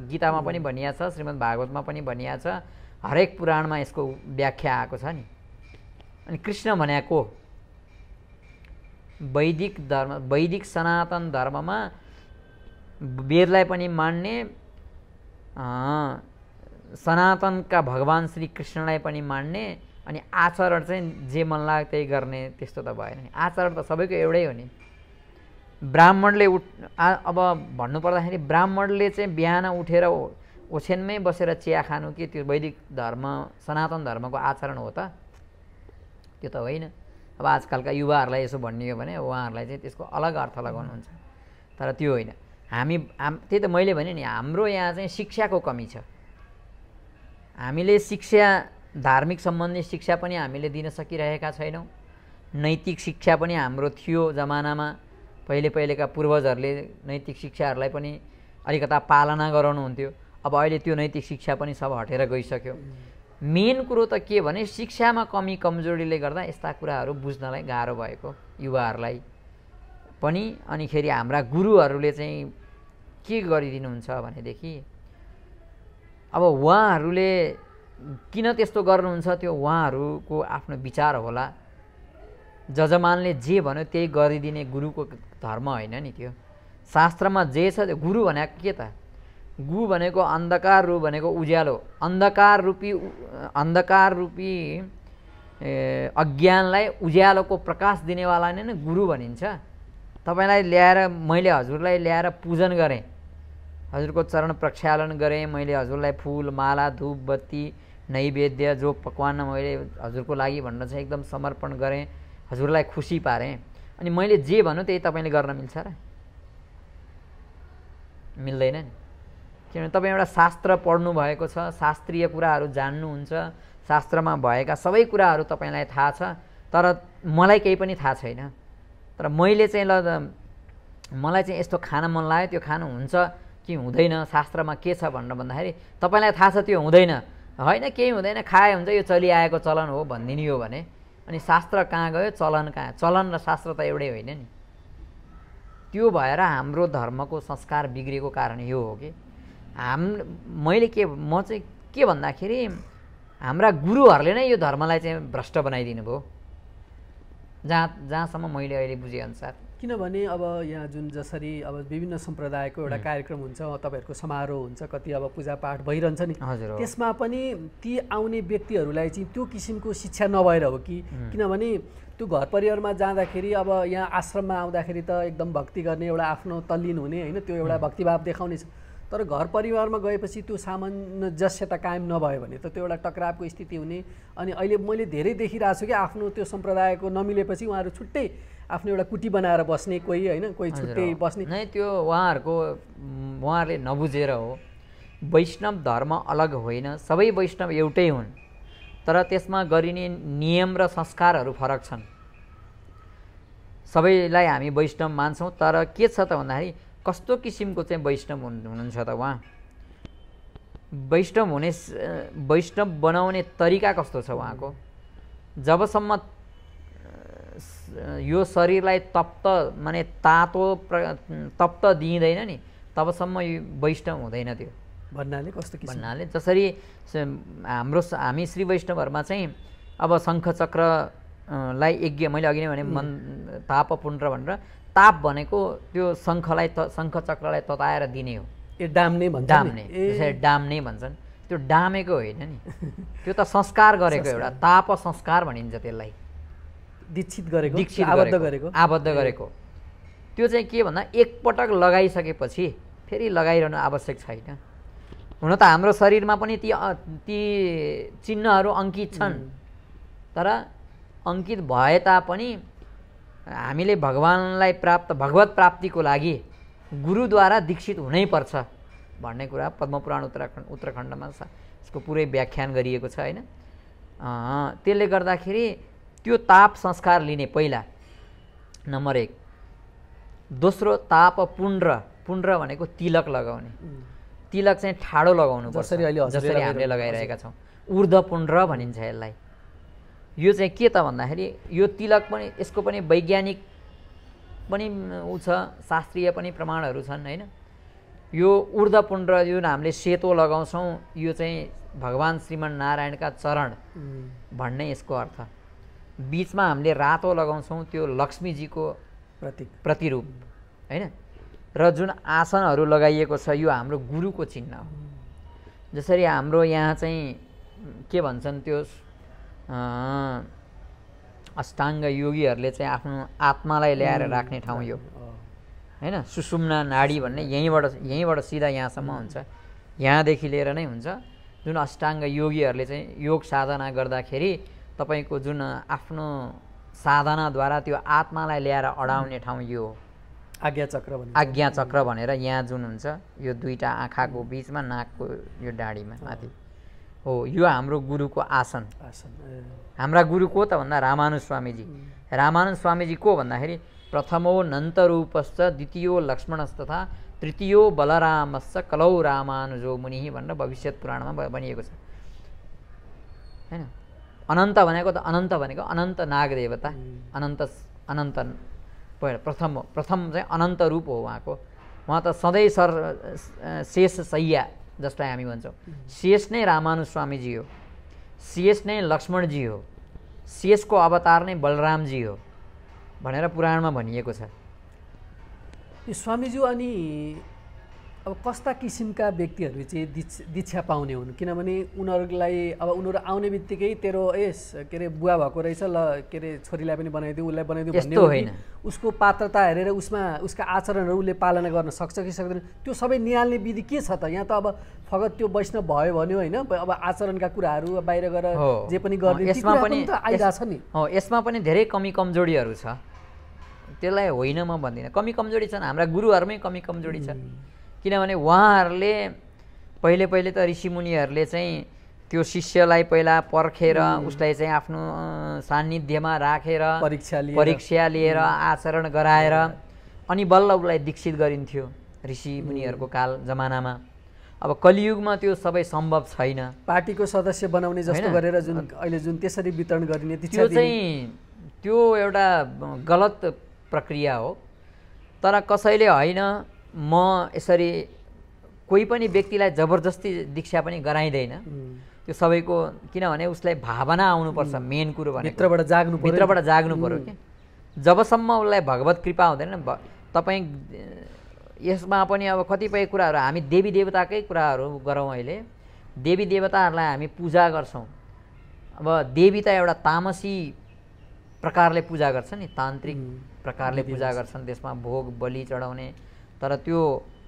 गीतामा पनि भनिएको छ, श्रीमद् भागवतमा पनि भनिएको छ, हरेक पुराणमा यसको व्याख्या आएको छ नि। अनि कृष्ण भनेको वैदिक सनातन धर्ममा वेदलाई पनि मान्ने, सनातनका भगवान श्री कृष्णलाई पनि मान्ने, अनि आचरण चाहिँ जे मन लाग्यो त्यही गर्ने त्यस्तो त भएन नि। आचरण त सबैको एउटै हो नि। ब्राह्मणले अब भन्नुपर्दाखेरि ब्राह्मणले चाहिँ बिहान उठेर ओछ्यानमै बसेर चिया खानु कि त्यो वैदिक धर्म सनातन धर्मको आचरण हो त? त्यो त होइन। अब आजकलका युवाहरूलाई यसो भनियो भने उहाँहरूलाई चाहिँ त्यसको अलग अर्थ लगाउनुहुन्छ, तर त्यो होइन। त्यही त मैले भने नि, हाम्रो यहाँ चाहिँ शिक्षाको कमी छ। हामीले शिक्षा, धार्मिक सम्बन्धी शिक्षा पनि हामीले दिन सकिरहेका छैनौँ। नैतिक शिक्षा पनि हाम्रो थियो जमानामा, पहिलेका पूर्वजहरूले नैतिक शिक्षाहरूलाई पनि अलिकता पालना गराउनुहुन्थ्यो। अब अहिले त्यो नैतिक शिक्षा पनि सब हटेर गइसक्यो। मेन कुरो त के भने शिक्षामा कमी कमजोरीले गर्दा यस्ता कुराहरू बुझ्नलाई गाह्रो भएको युवाहरूलाई पनि। अनि खेरि हाम्रा गुरुहरूले चाहिँ के गरिदिनुहुन्छ भनेदेखि अब उहाँहरूले किन त्यस्तो गर्नुहुन्छ त्यो उहाँहरूको आफ्नो विचार होला। जजमानले जे भन्यो त्यही गरिदिने गुरुको धर्म होइन नि। त्यो शास्त्रमा जे छ त्यो गुरु भनेको के त? गु भनेको अन्धकार, रु भनेको उज्यालो। अन्धकार रूपी अज्ञानलाई उज्यालोको प्रकाश दिनेवाला नै गुरु भनिन्छ। तपाईँलाई ल्याएर, मैले हजुरलाई ल्याएर पूजन गरेँ हजुरको चरण प्रक्षालन गरेँ मैले, हजुरलाई फुल माला धूप बत्ती नैवेद्य जो पकवान मैले हजुरको लागि भनेर चाहिँ एकदम समर्पण गरेँ, हजुरलाई खुसी पारेँ, अनि मैले जे भन्नु त्यही तपाईँले गर्न मिल्छ र? मिल्दैन नि। किनभने तपाईँ एउटा शास्त्र पढ्नु भएको छ, शास्त्रीय कुराहरू जान्नुहुन्छ, शास्त्रमा भएका सबै कुराहरू तपाईँलाई थाहा छ, तर मलाई केही पनि थाहा छैन। तर मैले चाहिँ मलाई चाहिँ यस्तो खान मन लाग्यो, त्यो खानु हुन्छ कि हुँदैन, शास्त्रमा के छ भनेर भन्दाखेरि तपाईँलाई थाहा छ त्यो हुँदैन, होइन केही हुँदैन, खाए हुन्छ, यो चलिआएको चलन हो भनिदिने हो भने, अनि शास्त्र कहाँ गयो, चलन कहाँ? चलन र शास्त्र त एउटै होइन नि। त्यो भएर हाम्रो धर्मको संस्कार बिग्रेको कारण यो हो कि मैले म चाहिँ के भन्दाखेरि हाम्रा गुरुहरूले नै यो धर्मलाई चाहिँ भ्रष्ट बनाइदिनु भयो, जहाँसम्म मैले अहिले बुझेअनुसार। किनभने अब यहाँ जुन जसरी अब विभिन्न सम्प्रदायको एउटा कार्यक्रम हुन्छ, तपाईँहरूको समारोह हुन्छ, कति अब पूजापाठ भइरहन्छ नि, त्यसमा पनि ती आउने व्यक्तिहरूलाई चाहिँ त्यो किसिमको शिक्षा नभएर हो कि? किनभने त्यो घर परिवारमा जाँदाखेरि अब यहाँ आश्रममा आउँदाखेरि त एकदम भक्ति गर्ने, एउटा आफ्नो तल्लीन हुने होइन, त्यो एउटा भक्तिभाव देखाउने छ, तर घर परिवारमा गएपछि त्यो सामञ्जस्यता कायम नभयो भने त त्यो एउटा टकरावको स्थिति हुने। अनि अहिले मैले धेरै देखिरहेको छु कि आफ्नो त्यो सम्प्रदायको नमिलेपछि उहाँहरू छुट्टै आफ्नो एउटा कुटी बनाएर बस्ने, कोही होइन कोही छुट्टै बस्ने। नै त्यो उहाँहरूले नबुझेर हो। वैष्णव धर्म अलग होइन, सबै वैष्णव एउटै हुन्, तर त्यसमा गरिने नियम र संस्कारहरू फरक छन्। सबैलाई हामी वैष्णव मान्छौँ, तर के छ त भन्दाखेरि कस्तो किसिमको चाहिँ वैष्णव हुनुहुन्छ त उहाँ? वैष्णव बनाउने तरिका कस्तो छ उहाँको? जबसम्म यो शरीरलाई माने तप्त दिइँदैन नि, तबसम्म यो वैष्णव हुँदैन। त्यो भन्नाले कस्तो किसिम? भन्नाले जसरी हामी श्री वैष्णवहरूमा चाहिँ अब शङ्खचक्रलाई यज्ञ, मैले अघि नै भने ताप पुण्ड्र भनेर, ताप भनेको त्यो शङ्खचक्रलाई तताएर दिने हो। डाम्ने जसरी डाम्ने भन्छन्, त्यो डामेको होइन नि, त्यो त संस्कार गरेको एउटा ताप संस्कार भनिन्छ त्यसलाई। आबद्ध गरेको त्यो चाहिँ के भन्दा एकपटक लगाइसकेपछि फेरि लगाइरहनु आवश्यक छैन। हुन त हाम्रो शरीरमा पनि ती चिन्हहरू अङ्कित छन्, तर अङ्कित भए तापनि हामीले भगवत प्राप्तिको लागि गुरुद्वारा दीक्षित हुनैपर्छ भन्ने कुरा पद्मपुराण उत्तरखण्डमा यसको पुरै व्याख्यान गरिएको छ होइन। त्यसले गर्दाखेरि त्यो ताप संस्कार लिने पहिला नम्बर 1। दोस्रो ताप पुण्ड्र भनेको तिलक लगाउने। तिलक चाहिँ ठाडो लगाउनु पर्छ, जसरी हामीले लगाइरहेका छौँ। ऊर्ध्व पुण्ड्र भनिन्छ यसलाई। यो चाहिँ के त भन्दाखेरि यो तिलक पनि, यसको पनि वैज्ञानिक पनि छ, शास्त्रीय पनि प्रमाणहरू छन् होइन। यो ऊर्ध्व पुण्ड्र जुन हामीले सेतो लगाउँछौँ, यो चाहिँ भगवान् श्रीमन्नारायणका चरण भन्ने यसको अर्थ। बीचमा हामीले रातो लगाउँछौँ, त्यो लक्ष्मीजीको प्रतिरूप होइन। र जुन आसनहरू लगाइएको छ, यो हाम्रो गुरुको चिन्ह हो। जसरी हाम्रो यहाँ चाहिँ के भन्छन्, त्यो अष्टाङ्ग योगीहरूले चाहिँ आफ्नो आत्मालाई ल्याएर राख्ने ठाउँ यो होइन। सुषुम्ना नाडी भन्ने यहीँबाट सिधा यहाँसम्म हुन्छ, यहाँदेखि लिएर नै हुन्छ। जुन अष्टाङ्ग योगीहरूले चाहिँ योग साधना गर्दाखेरि तपाईँको जुन आफ्नो साधनाद्वारा त्यो आत्मालाई ल्याएर अडाउने ठाउँ यो हो, आज्ञा चक्र भनेर। यहाँ जुन हुन्छ यो दुईटा आँखाको बिचमा, नाकको यो डाँडीमा माथि हो, यो हाम्रो गुरुको आसन। हाम्रा गुरु को त भन्दा रामानुज स्वामीजी। रामानुज स्वामीजी को भन्दाखेरि प्रथमो नन्तरूपश्च द्वितीयो लक्ष्मणस्तथा तृतीयो बलरामश्च कलौ रामानुजो मुनिः भनेर भविष्यत पुराणमा भनिएको छ होइन। अनन्त भनेको त अनन्त नाग देवता, अनन्त प्रथम चाहिँ अनन्त रूप हो उहाँको। उहाँ त सधैँ शेष सैया जसलाई हामी भन्छौँ, शेष नै रामानुज स्वामीजी हो, शेष नै लक्ष्मणजी हो, शेषको अवतार नै बलरामजी हो भनेर पुराणमा भनिएको छ। स्वामीजी अनि अब कस्ता किसिमका व्यक्तिहरू चाहिँ दीक्षा पाउने हुन् किनभने उनीहरूलाई अब उनीहरू आउने बित्तिकै तेरो के अरे बुवा भएको रहेछ ल के अरे छोरीलाई पनि बनाइदिऊ उसलाई बनाइदिऊ भन्ने होइन उसको पात्रता हेरेर उसमा उसका आचरणहरू उसले पालना गर्न सक्छ कि सक्दैन त्यो सबै निहाल्ने विधि के छ त यहाँ त अब फगत त्यो वैष्णव भयो भन्यो होइन अब आचरणका कुराहरू बाहिर गएर जे पनि गर्ने यसमा पनि आइरहेछ नि यसमा पनि धेरै कमी कमजोरीहरू छ त्यसलाई होइन म भन्दिनँ कमी कमजोरी छन् हाम्रा गुरुहरूमै कमी कमजोरी छ किनभने उहाँहरूले पहिले पहिले त ऋषिमुनिहरूले चाहिँ त्यो शिष्यलाई पहिला पर्खेर उसलाई चाहिँ आफ्नो सान्निध्यमा राखेर परीक्षा लिएर आचरण गराएर अनि बल्ल उसलाई दीक्षित गरिन्थ्यो ऋषिमुनिहरूको काल जमानामा अब कलियुगमा त्यो सबै सम्भव छैन पार्टीको सदस्य बनाउने जस्तो गरेर जुन अहिले जुन त्यसरी वितरण गरिने त्यो चाहिँ त्यो एउटा गलत प्रक्रिया हो तर कसैले होइन म यसरी कोही पनि व्यक्तिलाई जबरजस्ती दीक्षा पनि गराइँदैन त्यो सबैको किनभने उसलाई भावना आउनुपर्छ मेन कुरो भने भित्रबाट जाग्नु पर्यो कि जबसम्म उसलाई भगवत कृपा हुँदैन तपाईँ यसमा पनि अब कतिपय कुराहरू हामी देवी देवताकै कुराहरू गरौँ अहिले देवी देवताहरूलाई हामी पूजा गर्छौँ अब देवी त एउटा तामसी प्रकारले पूजा गर्छ नि तान्त्रिक प्रकारले पूजा गर्छन् त्यसमा भोग बलि चढाउने तर त्यो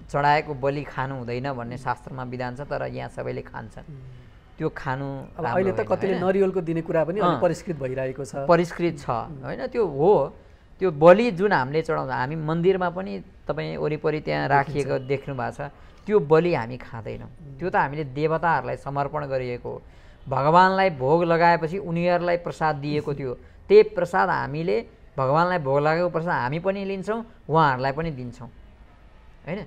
चढाएको बलि खानु हुँदैन भन्ने शास्त्रमा विधान छ तर यहाँ सबैले खान्छन् त्यो खानु अहिले त कतिले नरिवलको दिने कुरा पनि परिष्कृत भइरहेको छ परिष्कृत छ होइन त्यो हो त्यो बलि जुन हामीले चढाउँछ हामी मन्दिरमा पनि तपाईँ वरिपरि त्यहाँ राखिएको देख्नु भएको छ त्यो बलि हामी खाँदैनौँ त्यो त हामीले देवताहरूलाई समर्पण गरिएको हो भगवान्लाई भोग लगाएपछि उनीहरूलाई प्रसाद दिएको थियो त्यही प्रसाद हामीले भगवान्लाई भोग लागेको प्रसाद हामी पनि लिन्छौँ उहाँहरूलाई पनि दिन्छौँ होइन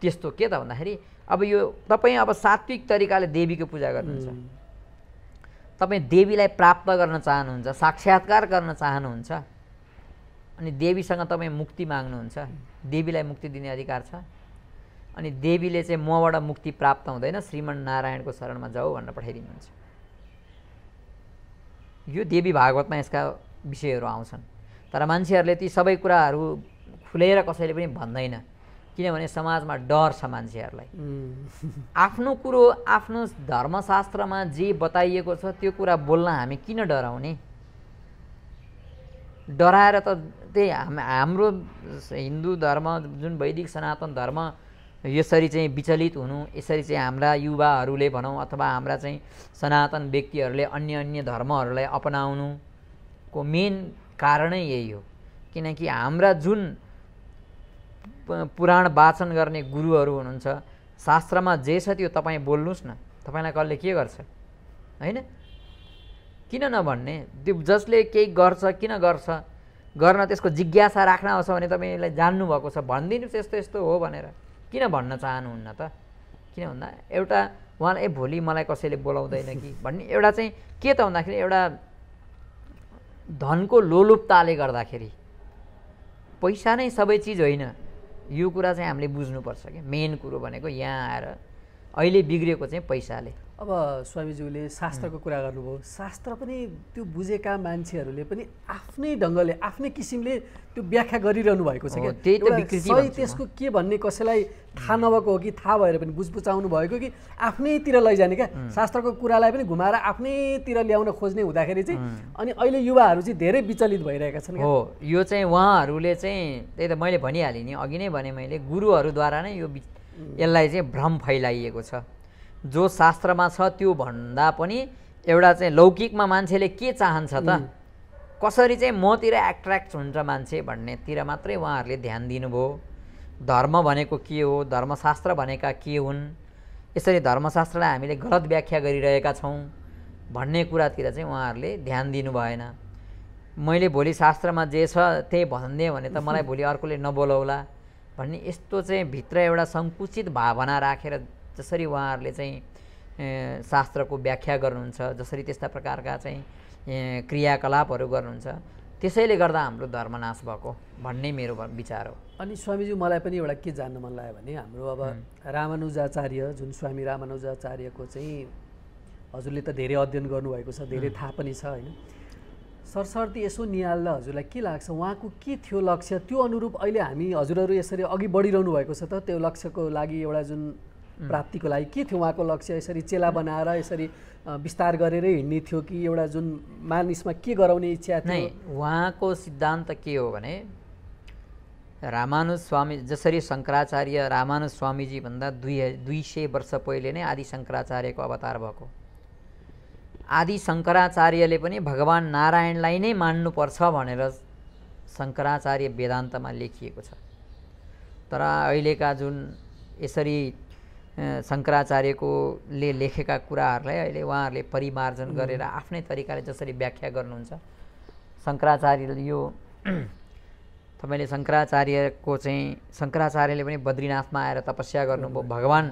त्यस्तो के त भन्दाखेरि अब यो तपाईँ अब सात्विक तरिकाले देवीको पूजा गर्नुहुन्छ तपाईँ देवीलाई प्राप्त गर्न चाहनुहुन्छ साक्षात्कार गर्न चाहनुहुन्छ अनि देवीसँग तपाईँ मुक्ति माग्नुहुन्छ देवीलाई मुक्ति दिने अधिकार छ अनि देवीले चाहिँ मबाट मुक्ति प्राप्त हुँदैन श्रीमन्नारायणको शरणमा जाऊ भनेर पठाइदिनुहुन्छ यो देवी भागवतमा यसका विषयहरू आउँछन् तर मान्छेहरूले ती सबै कुराहरू खुलेर कसैले पनि भन्दैन किनभने समाजमा डर छ मान्छेहरूलाई आफ्नो कुरो आफ्नो धर्मशास्त्रमा जे बताइएको छ त्यो कुरा बोल्न हामी किन डराउने डराएर त त्यही हाम्रो हिन्दू धर्म जुन वैदिक सनातन धर्म यसरी चाहिँ विचलित हुनु यसरी चाहिँ हाम्रा युवाहरूले भनौँ अथवा हाम्रा चाहिँ सनातन व्यक्तिहरूले अन्य अन्य धर्महरूलाई अपनाउनुको मेन कारणै यही हो किनकि हाम्रा जुन पुराण वाचन गर्ने गुरुहरू हुनुहुन्छ शास्त्रमा जे छ त्यो तपाईँ बोल्नुहोस् न तपाईँलाई कसले के गर्छ होइन किन नभन्ने त्यो जसले केही गर्छ किन गर्छ गर्न त्यसको जिज्ञासा राख्न आउँछ भने तपाईँलाई जान्नुभएको छ भनिदिनुहोस् यस्तो यस्तो हो भनेर किन भन्न चाहनुहुन्न त किन भन्दा एउटा उहाँलाई भोलि मलाई कसैले बोलाउँदैन कि भन्ने एउटा चाहिँ के त भन्दाखेरि एउटा धनको लोलुपताले गर्दाखेरि पैसा नै सबै चिज होइन यो कुरा चाहिँ हामीले बुझ्नुपर्छ कि मेन कुरो भनेको यहाँ आएर अहिले बिग्रिएको चाहिँ पैसाले अब स्वामीज्यूले शास्त्रको कुरा गर्नुभयो शास्त्र पनि त्यो बुझेका मान्छेहरूले पनि आफ्नै ढङ्गले आफ्नै किसिमले त्यो व्याख्या गरिरहनु भएको छ क्या सही त्यसको के भन्ने कसैलाई थाहा नभएको हो कि थाहा भएर पनि बुझाउनु भएको कि आफ्नैतिर लैजाने क्या शास्त्रको कुरालाई पनि घुमाएर आफ्नैतिर ल्याउन खोज्ने हुँदाखेरि चाहिँ अनि अहिले युवाहरू चाहिँ धेरै विचलित भइरहेका छन् हो यो चाहिँ उहाँहरूले चाहिँ त्यही त मैले भनिहालेँ नि अघि नै भने मैले गुरुहरूद्वारा नै यो यसलाई चाहिँ भ्रम फैलाइएको छ जो शास्त्रमा छ त्यो भन्दा पनि एउटा चाहिँ लौकिकमा मान्छेले के चाहन्छ त कसरी चाहिँ मतिर एट्र्याक्ट हुन्छ मान्छे भन्नेतिर मात्रै उहाँहरूले ध्यान दिनुभयो धर्म भनेको के हो धर्मशास्त्र भनेका के हुन् यसरी धर्मशास्त्रलाई हामीले गलत व्याख्या गरिरहेका छौँ भन्ने कुरातिर चाहिँ उहाँहरूले ध्यान दिनु भएन मैले भोलि शास्त्रमा जे छ त्यही भनिदिएँ भने त मलाई भोलि अर्कोले नबोलाउला भन्ने यस्तो चाहिँ भित्र एउटा सङ्कुचित भावना राखेर जसरी उहाँहरूले चाहिँ शास्त्रको व्याख्या गर्नुहुन्छ जसरी त्यस्ता प्रकारका चाहिँ क्रियाकलापहरू गर्नुहुन्छ त्यसैले गर्दा हाम्रो धर्मनाश भएको भन्ने मेरो विचार हो अनि स्वामीज्यू मलाई पनि एउटा के जान्न मन लाग्यो भने हाम्रो अब रामानुजाचार्य जुन स्वामी रामानुजाचार्यको चाहिँ हजुरले त धेरै अध्ययन गर्नुभएको छ धेरै थाहा पनि छ होइन सरसर्ती यसो निहाल्दा हजुरलाई के लाग्छ उहाँको के थियो लक्ष्य त्यो अनुरूप अहिले हामी हजुरहरू यसरी अघि बढिरहनु भएको छ त त्यो लक्ष्यको लागि एउटा जुन प्राप्तिको लागि के थियो उहाँको लक्ष्य यसरी चेला बनाएर यसरी विस्तार गरेरै हिँड्ने थियो कि एउटा जुन मानिसमा के गराउने इच्छा थियो? नै उहाँको सिद्धान्त के हो भने रामानुज स्वामी जसरी शङ्कराचार्य रामानुज स्वामीजी भन्दा 200 वर्ष पहिले नै आदि शङ्कराचार्यको अवतार भएको। आदि शङ्कराचार्यले पनि भगवान नारायणलाई नै मान्नुपर्छ भनेर शङ्कराचार्य वेदान्तमा लेखिएको छ। तर अहिलेका जुन यसरी शङ्कराचार्यकोले लेखेका कुराहरूलाई अहिले उहाँहरूले परिमार्जन गरेर आफ्नै तरिकाले जसरी व्याख्या गर्नुहुन्छ। शङ्कराचार्यले यो तपाईँले शङ्कराचार्यले पनि बद्रीनाथमा आएर तपस्या गर्नुभयो। भगवान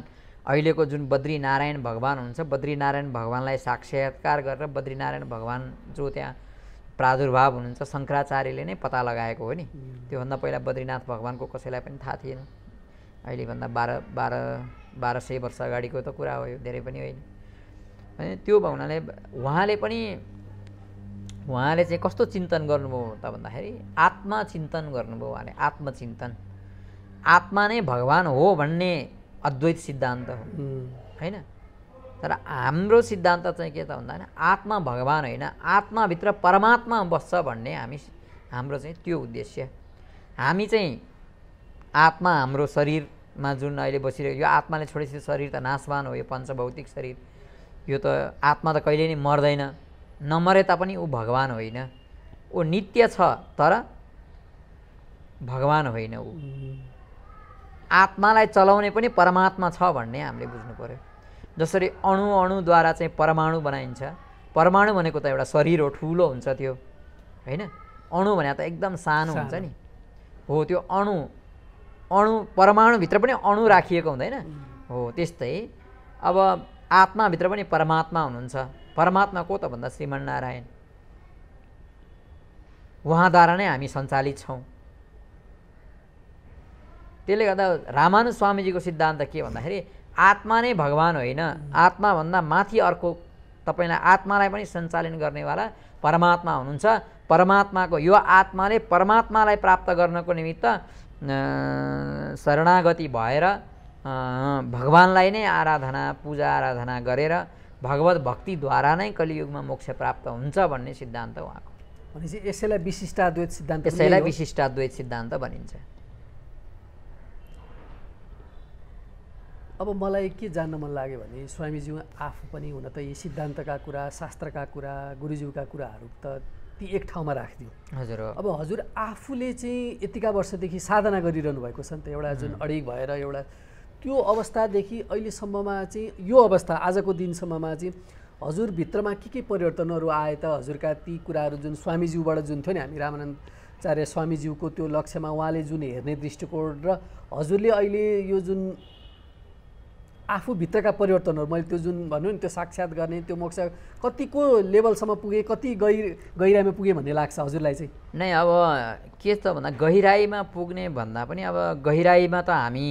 अहिलेको जुन बद्रीनारायण भगवान हुनुहुन्छ बद्रीनारायण भगवानलाई साक्षात्कार गरेर बद्रीनारायण भगवान जो त्यहाँ प्रादुर्भाव हुनुहुन्छ शङ्कराचार्यले नै पत्ता लगाएको हो नि। त्योभन्दा पहिला बद्रीनाथ भगवानको कसैलाई पनि थाहा थिएन। अहिलेभन्दा 1200 वर्ष अगाडिको त कुरा हो, यो धेरै पनि होइन। अनि त्यो हुनाले उहाँले चाहिँ कस्तो चिन्तन गर्नुभयो त भन्दाखेरि आत्मचिन्तन गर्नुभयो। उहाँले आत्मचिन्तन, आत्मा नै भगवान हो भन्ने अद्वैत सिद्धान्त हो होइन। तर हाम्रो सिद्धान्त चाहिँ के त भन्दा आत्मा भगवान होइन, आत्माभित्र परमात्मा बस्छ भन्ने हाम्रो चाहिँ त्यो उद्देश्य। हामी चाहिँ आत्मा हाम्रो शरीरमा जुन अहिले बसिरहेको यो आत्माले छोडेपछि शरीर त नाशवान हो, यो पञ्चभौतिक शरीर। यो त आत्मा त कहिले नै मर्दैन, नमरे तापनि ऊ भगवान होइन। ऊ नित्य छ तर भगवान होइन। ऊ आत्मालाई चलाउने पनि परमात्मा छ भन्ने हामीले बुझ्नु पर्यो। जसरी अणुद्वारा चाहिँ परमाणु बनाइन्छ। परमाणु भनेको त एउटा शरीर हो, ठुलो हुन्छ त्यो होइन। अणु भने त एकदम सानो हुन्छ नि। हो त्यो अणु परमाणुभित्र पनि अणु राखिएको हुँदैन हो। त्यस्तै अब आत्माभित्र पनि परमात्मा हुनुहुन्छ। परमात्मा को त भन्दा श्रीमन्नारायण। उहाँद्वारा नै हामी सञ्चालित छौँ। त्यसले गर्दा रामानुज स्वामीजीको सिद्धान्त के भन्दाखेरि आत्मा नै भगवान होइन, आत्माभन्दा माथि अर्को तपाईँलाई आत्मालाई पनि सञ्चालन गर्नेवाला परमात्मा हुनुहुन्छ। परमात्माको यो आत्माले परमात्मालाई प्राप्त गर्नको निमित्त शरणागति भएर भगवानलाई नै आराधना पूजा आराधना गरेर भगवत भक्तिद्वारा नै कलियुगमा मोक्ष प्राप्त हुन्छ भन्ने सिद्धान्त उहाँको। भनेपछि यसैलाई विशिष्टाद्वैत सिद्धान्त, यसैलाई विशिष्टाद्वैत सिद्धान्त भनिन्छ। अब मलाई के जान्न मन लाग्यो भने स्वामीज्यू आफू पनि हुन त यी सिद्धान्तका कुरा, शास्त्रका कुरा, गुरुज्यूका कुराहरू त ती एक ठाउँमा राखिदियो। हजुर। अब हजुर आफूले चाहिँ यतिका वर्षदेखि साधना गरिरहनु भएको छ नि त, एउटा जुन अडिग भएर एउटा त्यो अवस्थादेखि अहिलेसम्ममा चाहिँ यो अवस्था आजको दिनसम्ममा चाहिँ हजुरभित्रमा के परिवर्तनहरू आए त? हजुरका ती कुराहरू जुन स्वामीज्यूबाट जुन थियो नि, हामी रामानन्दाचार्य स्वामीज्यूको त्यो लक्ष्यमा उहाँले जुन हेर्ने दृष्टिकोण र हजुरले अहिले यो जुन आफूभित्रका परिवर्तनहरू, मैले त्यो जुन भन्नु नि त्यो साक्षात् गर्ने त्यो मोक्ष कतिको लेभलसम्म पुगे, कति गहिराइमा पुगे भन्ने लाग्छ हजुरलाई चाहिँ? नै अब के त भन्दा गहिराइमा पुग्ने भन्दा पनि अब गहिराइमा त हामी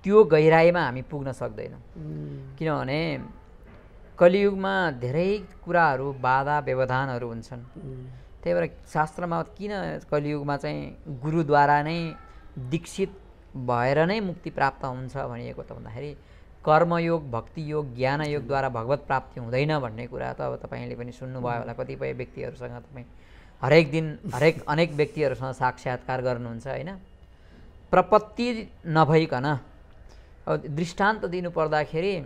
त्यो गहिराइमा हामी पुग्न सक्दैनौँ। किनभने कलियुगमा धेरै कुराहरू बाधा व्यवधानहरू हुन्छन्। त्यही भएर शास्त्रमा किन कलियुगमा चाहिँ गुरुद्वारा नै दीक्षित भएर नै मुक्ति प्राप्त हुन्छ भनिएको त भन्दाखेरि कर्मयोग, भक्तियोग, ज्ञानयोगद्वारा भगवत प्राप्ति हुँदैन भन्ने कुरा त अब तपाईँले पनि सुन्नुभयो होला। कतिपय व्यक्तिहरूसँग तपाईँ हरेक दिन अनेक व्यक्तिहरूसँग साक्षात्कार गर्नुहुन्छ होइन। प्रपत्ति नभइकन अब दृष्टान्त दिनु पर्दाखेरि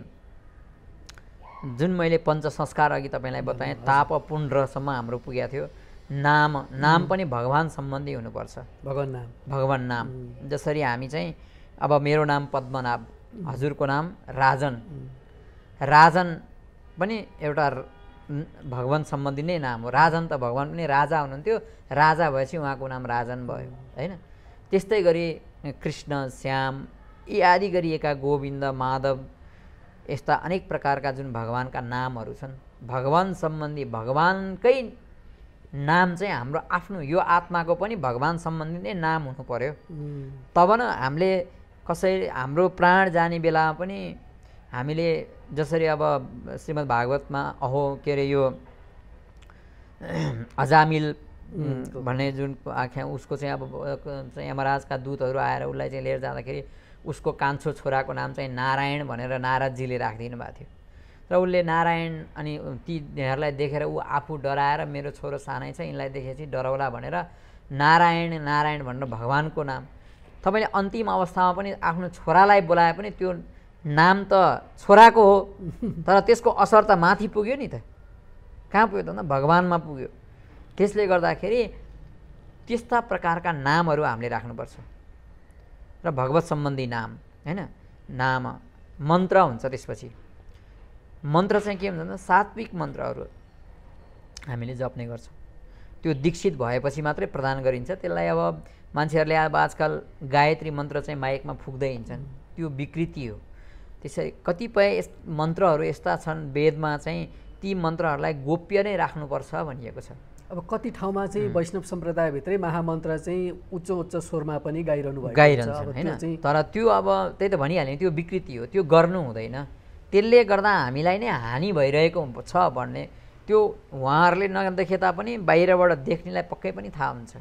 जुन मैले पञ्च संस्कार अघि तपाईँलाई बताएँ, ताप पुण्ड्रसम्म हाम्रो पुगेको थियो। नाम पनि भगवान सम्बन्धी हुनुपर्छ। भगवान नाम जसरी हामी चाहिँ अब मेरो नाम पद्मनाभ, हजुरको नाम राजन। राजन पनि एउटा भगवान सम्बन्धी नै नाम हो। राजन त भगवान पनि राजा हुनुहुन्थ्यो, राजा भएपछि उहाँको नाम राजन भयो होइन। त्यस्तै गरी कृष्ण, श्याम यी आदि गरिएका गोविन्द, माधव यस्ता अनेक प्रकारका जुन भगवानका नामहरू छन्, भगवान सम्बन्धी भगवानकै नाम चाहिँ हाम्रो आफ्नो यो आत्माको पनि भगवान सम्बन्धी नै नाम हुनु पर्यो। तब न हामीले हाम्रो प्राण जाने बेलामा पनि हामीले जसरी अब श्रीमद् भागवतमा के अरे यो अजामिल भन्ने जुन आख्या उसको चाहिँ अब चाहिँ यमराजका दूतहरू आएर उसलाई चाहिँ लिएर जाँदाखेरि उसको कान्छो छोराको नाम चाहिँ नारायण भनेर नारदजीले राखिदिनु भएको थियो र उसले नारायण अनि तीहरूलाई देखेर ऊ आफू डराएर मेरो छोरो सानै छ यिनलाई देखेपछि डराउला भनेर नारायण नारायण भनेर भगवानको नाम तपाईँले अन्तिम अवस्थामा पनि आफ्नो छोरालाई बोलाए पनि त्यो नाम त छोराको हो तर त्यसको असर त माथि पुग्यो नि त कहाँ पुग्यो त भन्दा भगवानमा पुग्यो त्यसले गर्दाखेरि त्यस्ता प्रकारका नामहरू हामीले राख्नुपर्छ र भगवत सम्बन्धी नाम हैन नाम मन्त्र हुन्छ त्यसपछि मन्त्र चाहिँ के हुन्छ भन्दा सात्विक मन्त्रहरू हामीले जप्ने गर्छौँ त्यो दीक्षित भएपछि मात्रै प्रदान गरिन्छ त्यसलाई अब मान्छेहरूले अब आजकल गायत्री मन्त्र चाहिँ माइकमा फुक्दै हिँड्छन् त्यो विकृति हो त्यसै कतिपय मन्त्रहरू यस्ता छन् वेदमा चाहिँ ती मन्त्रहरूलाई गोप्य नै राख्नुपर्छ भनिएको छ अब कति ठाउँमा चाहिँ वैष्णव सम्प्रदायभित्रै महामन्त्र चाहिँ उच्च उच्च स्वरमा पनि गाइरहन्छन् हैन तर त्यो अब त्यही त भनिहालेँ त्यो विकृति हो त्यो गर्नु हुँदैन त्यसले गर्दा हामीलाई नै हानि भइरहेको छ भन्ने त्यो उहाँहरूले नदेखे तापनि बाहिरबाट देख्नेलाई पक्कै पनि थाहा हुन्छ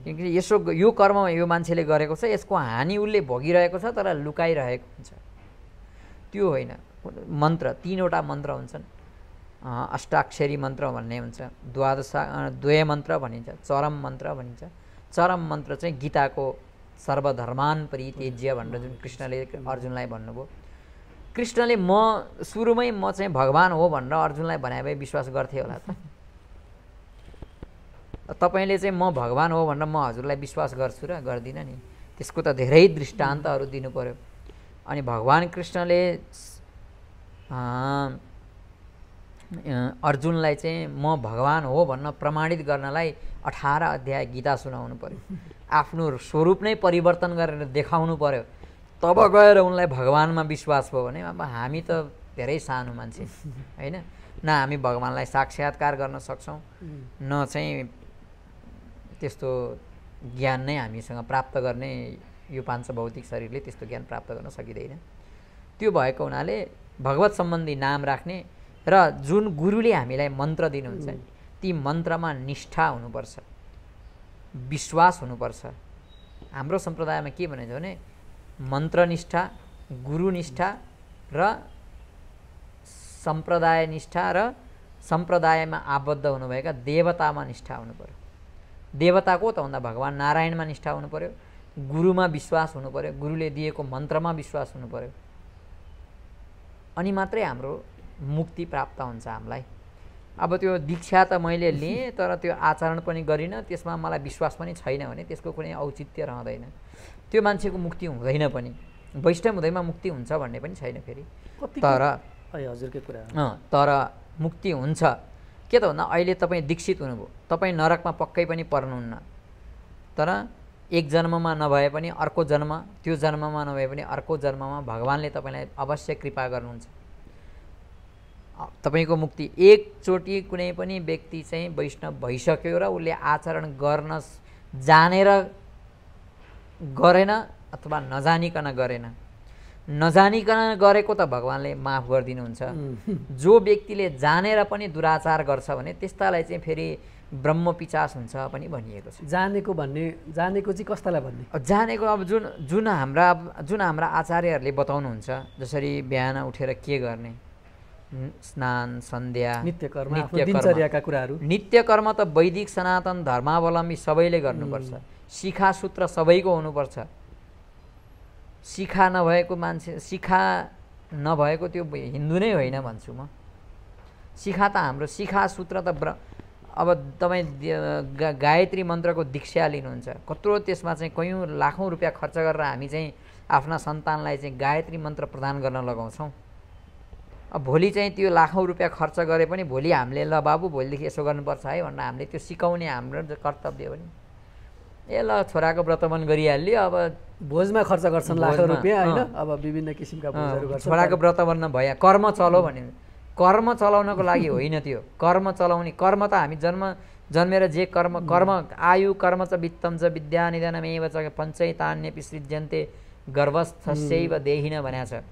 किनकि यसो यो कर्म यो मान्छेले गरेको छ यसको हानि उसले भोगिरहेको छ तर लुकाइरहेको हुन्छ त्यो होइन मन्त्र 3वटा मन्त्र हुन्छन् अष्टाक्षरी मन्त्र भन्ने हुन्छ द्वय मन्त्र भनिन्छ चरम मन्त्र भनिन्छ चरम मन्त्र चाहिँ गीताको सर्वधर्मान् परित्यज्य भनेर जुन कृष्णले अर्जुनलाई भन्नुभयो कृष्णले म सुरुमै म चाहिँ भगवान हो भनेर अर्जुनलाई भने भए विश्वास गर्थे होला त तपाईले चाहिँ म भगवान हो भनेर म हजुरलाई विश्वास गर्छु र गर्दिन नि त्यसको त धेरै दृष्टान्तहरू दिनु पर्यो अनि भगवान कृष्णले अर्जुनलाई चाहिँ म भगवान हो भन्न प्रमाणित गर्नलाई 18 अध्याय गीता सुनाउनु पर्यो आफ्नो स्वरूप नै परिवर्तन गरेर देखाउनु पर्यो तब गएर उनलाई भगवानमा विश्वास भयो भने अब हामी त धेरै सानो मान्छे हैन न हामी भगवानलाई साक्षात्कार गर्न सक्छौं न चाहिँ त्यस्तो ज्ञान नै हामीसँग प्राप्त गर्ने यो पाँच भौतिक शरीरले त्यस्तो ज्ञान प्राप्त गर्न सकिदैन त्यो भएको हुनाले भगवत सम्बन्धी नाम राख्ने र जुन गुरुले हामीलाई मन्त्र दिनुहुन्छ ती मन्त्रमा निष्ठा हुनुपर्छ विश्वास हुनुपर्छ हाम्रो सम्प्रदायमा के भनिन्छ भने मन्त्रनिष्ठा गुरुनिष्ठा र सम्प्रदाय निष्ठा र सम्प्रदायमा आबद्ध हुनुभएका देवतामा निष्ठा हुनु पर्यो देवता को त भन्दा भगवान नारायणमा निष्ठा हुनु पर्यो गुरुमा विश्वास हुनु पर्यो गुरुले दिएको मन्त्रमा विश्वास हुनु पर्यो अनि मात्रै हाम्रो मुक्ति प्राप्त हुन्छ हामीलाई अब त्यो दीक्षा त मैले लिएँ तर त्यो आचरण पनि गरिनँ त्यसमा मलाई विश्वास पनि छैन भने त्यसको कुनै औचित्य रहँदैन त्यो मान्छेको मुक्ति हुँदैन पनि वैष्णव हुँदैमा मुक्ति हुन्छ भन्ने पनि छैन फेरि तर हजुरकै कुरा तर मुक्ति हुन्छ के त भन्दा अहिले तपाईँ दीक्षित हुनुभयो तपाईँ नरकमा पक्कै पनि पर्नुहुन्न तर एक जन्ममा नभए पनि अर्को जन्म त्यो जन्ममा नभए पनि अर्को जन्ममा भगवानले तपाईलाई अवश्य कृपा गर्नुहुन्छ तपाईको मुक्ति एकचोटि कुनै पनि व्यक्ति चाहिँ वैष्णव भइसक्यो र उसले आचरण गर्न जानेर गरेन अथवा नजानिकन गरेन नजानिकन गरेको त भगवानले माफ गरिदिनुहुन्छ जो व्यक्तिले जानेर पनि दुराचार गर्छ भने त्यस्तालाई चाहिँ फेरि ब्रह्म पिचास हुन्छ पनि भनिएको छ जानेको चाहिँ कस्तालाई भन्ने जानेको अब जुन हाम्रा आचार्यहरूले बताउनुहुन्छ जसरी बिहान उठेर के गर्ने स्नान सन्ध्या नित्य कर्म दिनचर्याका कुराहरू नित्य कर्म त वैदिक सनातन धर्मावलम्बी सबैले गर्नुपर्छ शिखा सूत्र सबैको हुनुपर्छ शिखा नभएको मान्छे शिखा नभएको त्यो हिन्दू नै होइन भन्छु म शिखा त हाम्रो शिखा सूत्र त अब तपाईँ गायत्री मन्त्रको दीक्षा लिनुहुन्छ कत्रो त्यसमा चाहिँ कयौं लाखौं रुपैयाँ खर्च गरेर हामी चाहिँ आफ्ना सन्तानलाई चाहिँ गायत्री मन्त्र प्रदान गर्न लगाउँछौँ अब भोलि चाहिँ त्यो लाखौं रुपैयाँ खर्च गरे पनि भोलि हामीले ल बाबु भोलिदेखि यसो गर्नुपर्छ है भनेर हामीले त्यो सिकाउने हाम्रो कर्तव्य हो नि ए ल छोराको व्रतबन्ध गरिहाल्यो अब भोजमा खर्च गर्छन् लाखौं रुपैयाँ हैन अब विभिन्न किसिमका भोजहरू गर्छन् छोराको व्रतबन्ध भए कर्म चलो भन्ने कर्म चलाउनको लागि होइन त्यो कर्म चलाउने कर्म त हामी जन्मेर जे कर्म आयु कर्म च वित्तम च विद्या निधनमेव च पञ्चैतान्यपि सृज्यन्ते गर्भस्थस्यैव देहिन भनेको छ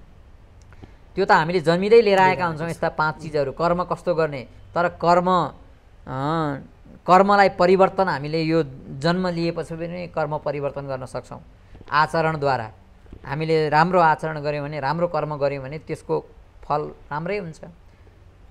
त्यो त हामीले जन्मिँदै लिएर आएका हुन्छौँ यस्ता 5 चिजहरू कर्म कस्तो गर्ने तर कर्म कर्मलाई परिवर्तन हामीले यो जन्म लिएपछि पनि कर्म परिवर्तन गर्न सक्छौँ आचरणद्वारा। हामीले राम्रो आचरण गऱ्यौँ भने, राम्रो कर्म गऱ्यौँ भने त्यसको फल राम्रै हुन्छ।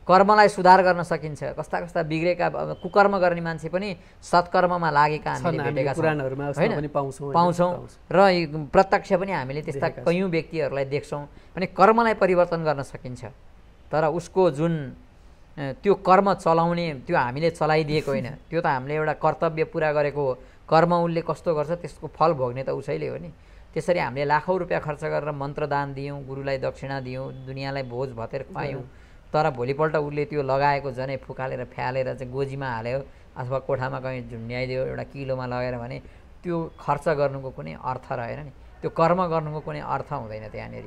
कर्मलाई सुधार गर्न सकिन्छ। कस्ता कस्ता बिग्रेका कुकर्म गर्ने मान्छे पनि सत्कर्ममा लागेका हामीले भेटेका छौँ, पाउँछौँ र प्रत्यक्ष पनि हामीले त्यस्ता कयौँ व्यक्तिहरूलाई देख्छौँ। अनि कर्मलाई परिवर्तन गर्न सकिन्छ, तर उसको जुन त्यो कर्म चलाउने त्यो हामीले चलाइदिएको होइन, त्यो त हामीले एउटा कर्तव्य पुरा गरेको हो। कर्म उसले कस्तो गर्छ त्यसको फल भोग्ने त उसैले हो नि। त्यसरी हामीले लाखौँ रुपियाँ खर्च गरेर मन्त्रदान दियौँ, गुरुलाई दक्षिणा दियौँ, दुनियाँलाई भोज भतेर खुवायौँ, तर भोलिपल्ट उसले त्यो लगाएको जनै फुकालेर फ्यालेर चाहिँ गोजीमा हाल्यो अथवा कोठामा कहीँ झुन्ड्याइदियो एउटा किलोमा लगेर भने त्यो खर्च गर्नुको कुनै अर्थ रहेन नि। त्यो कर्म गर्नुको कुनै अर्थ हुँदैन त्यहाँनिर।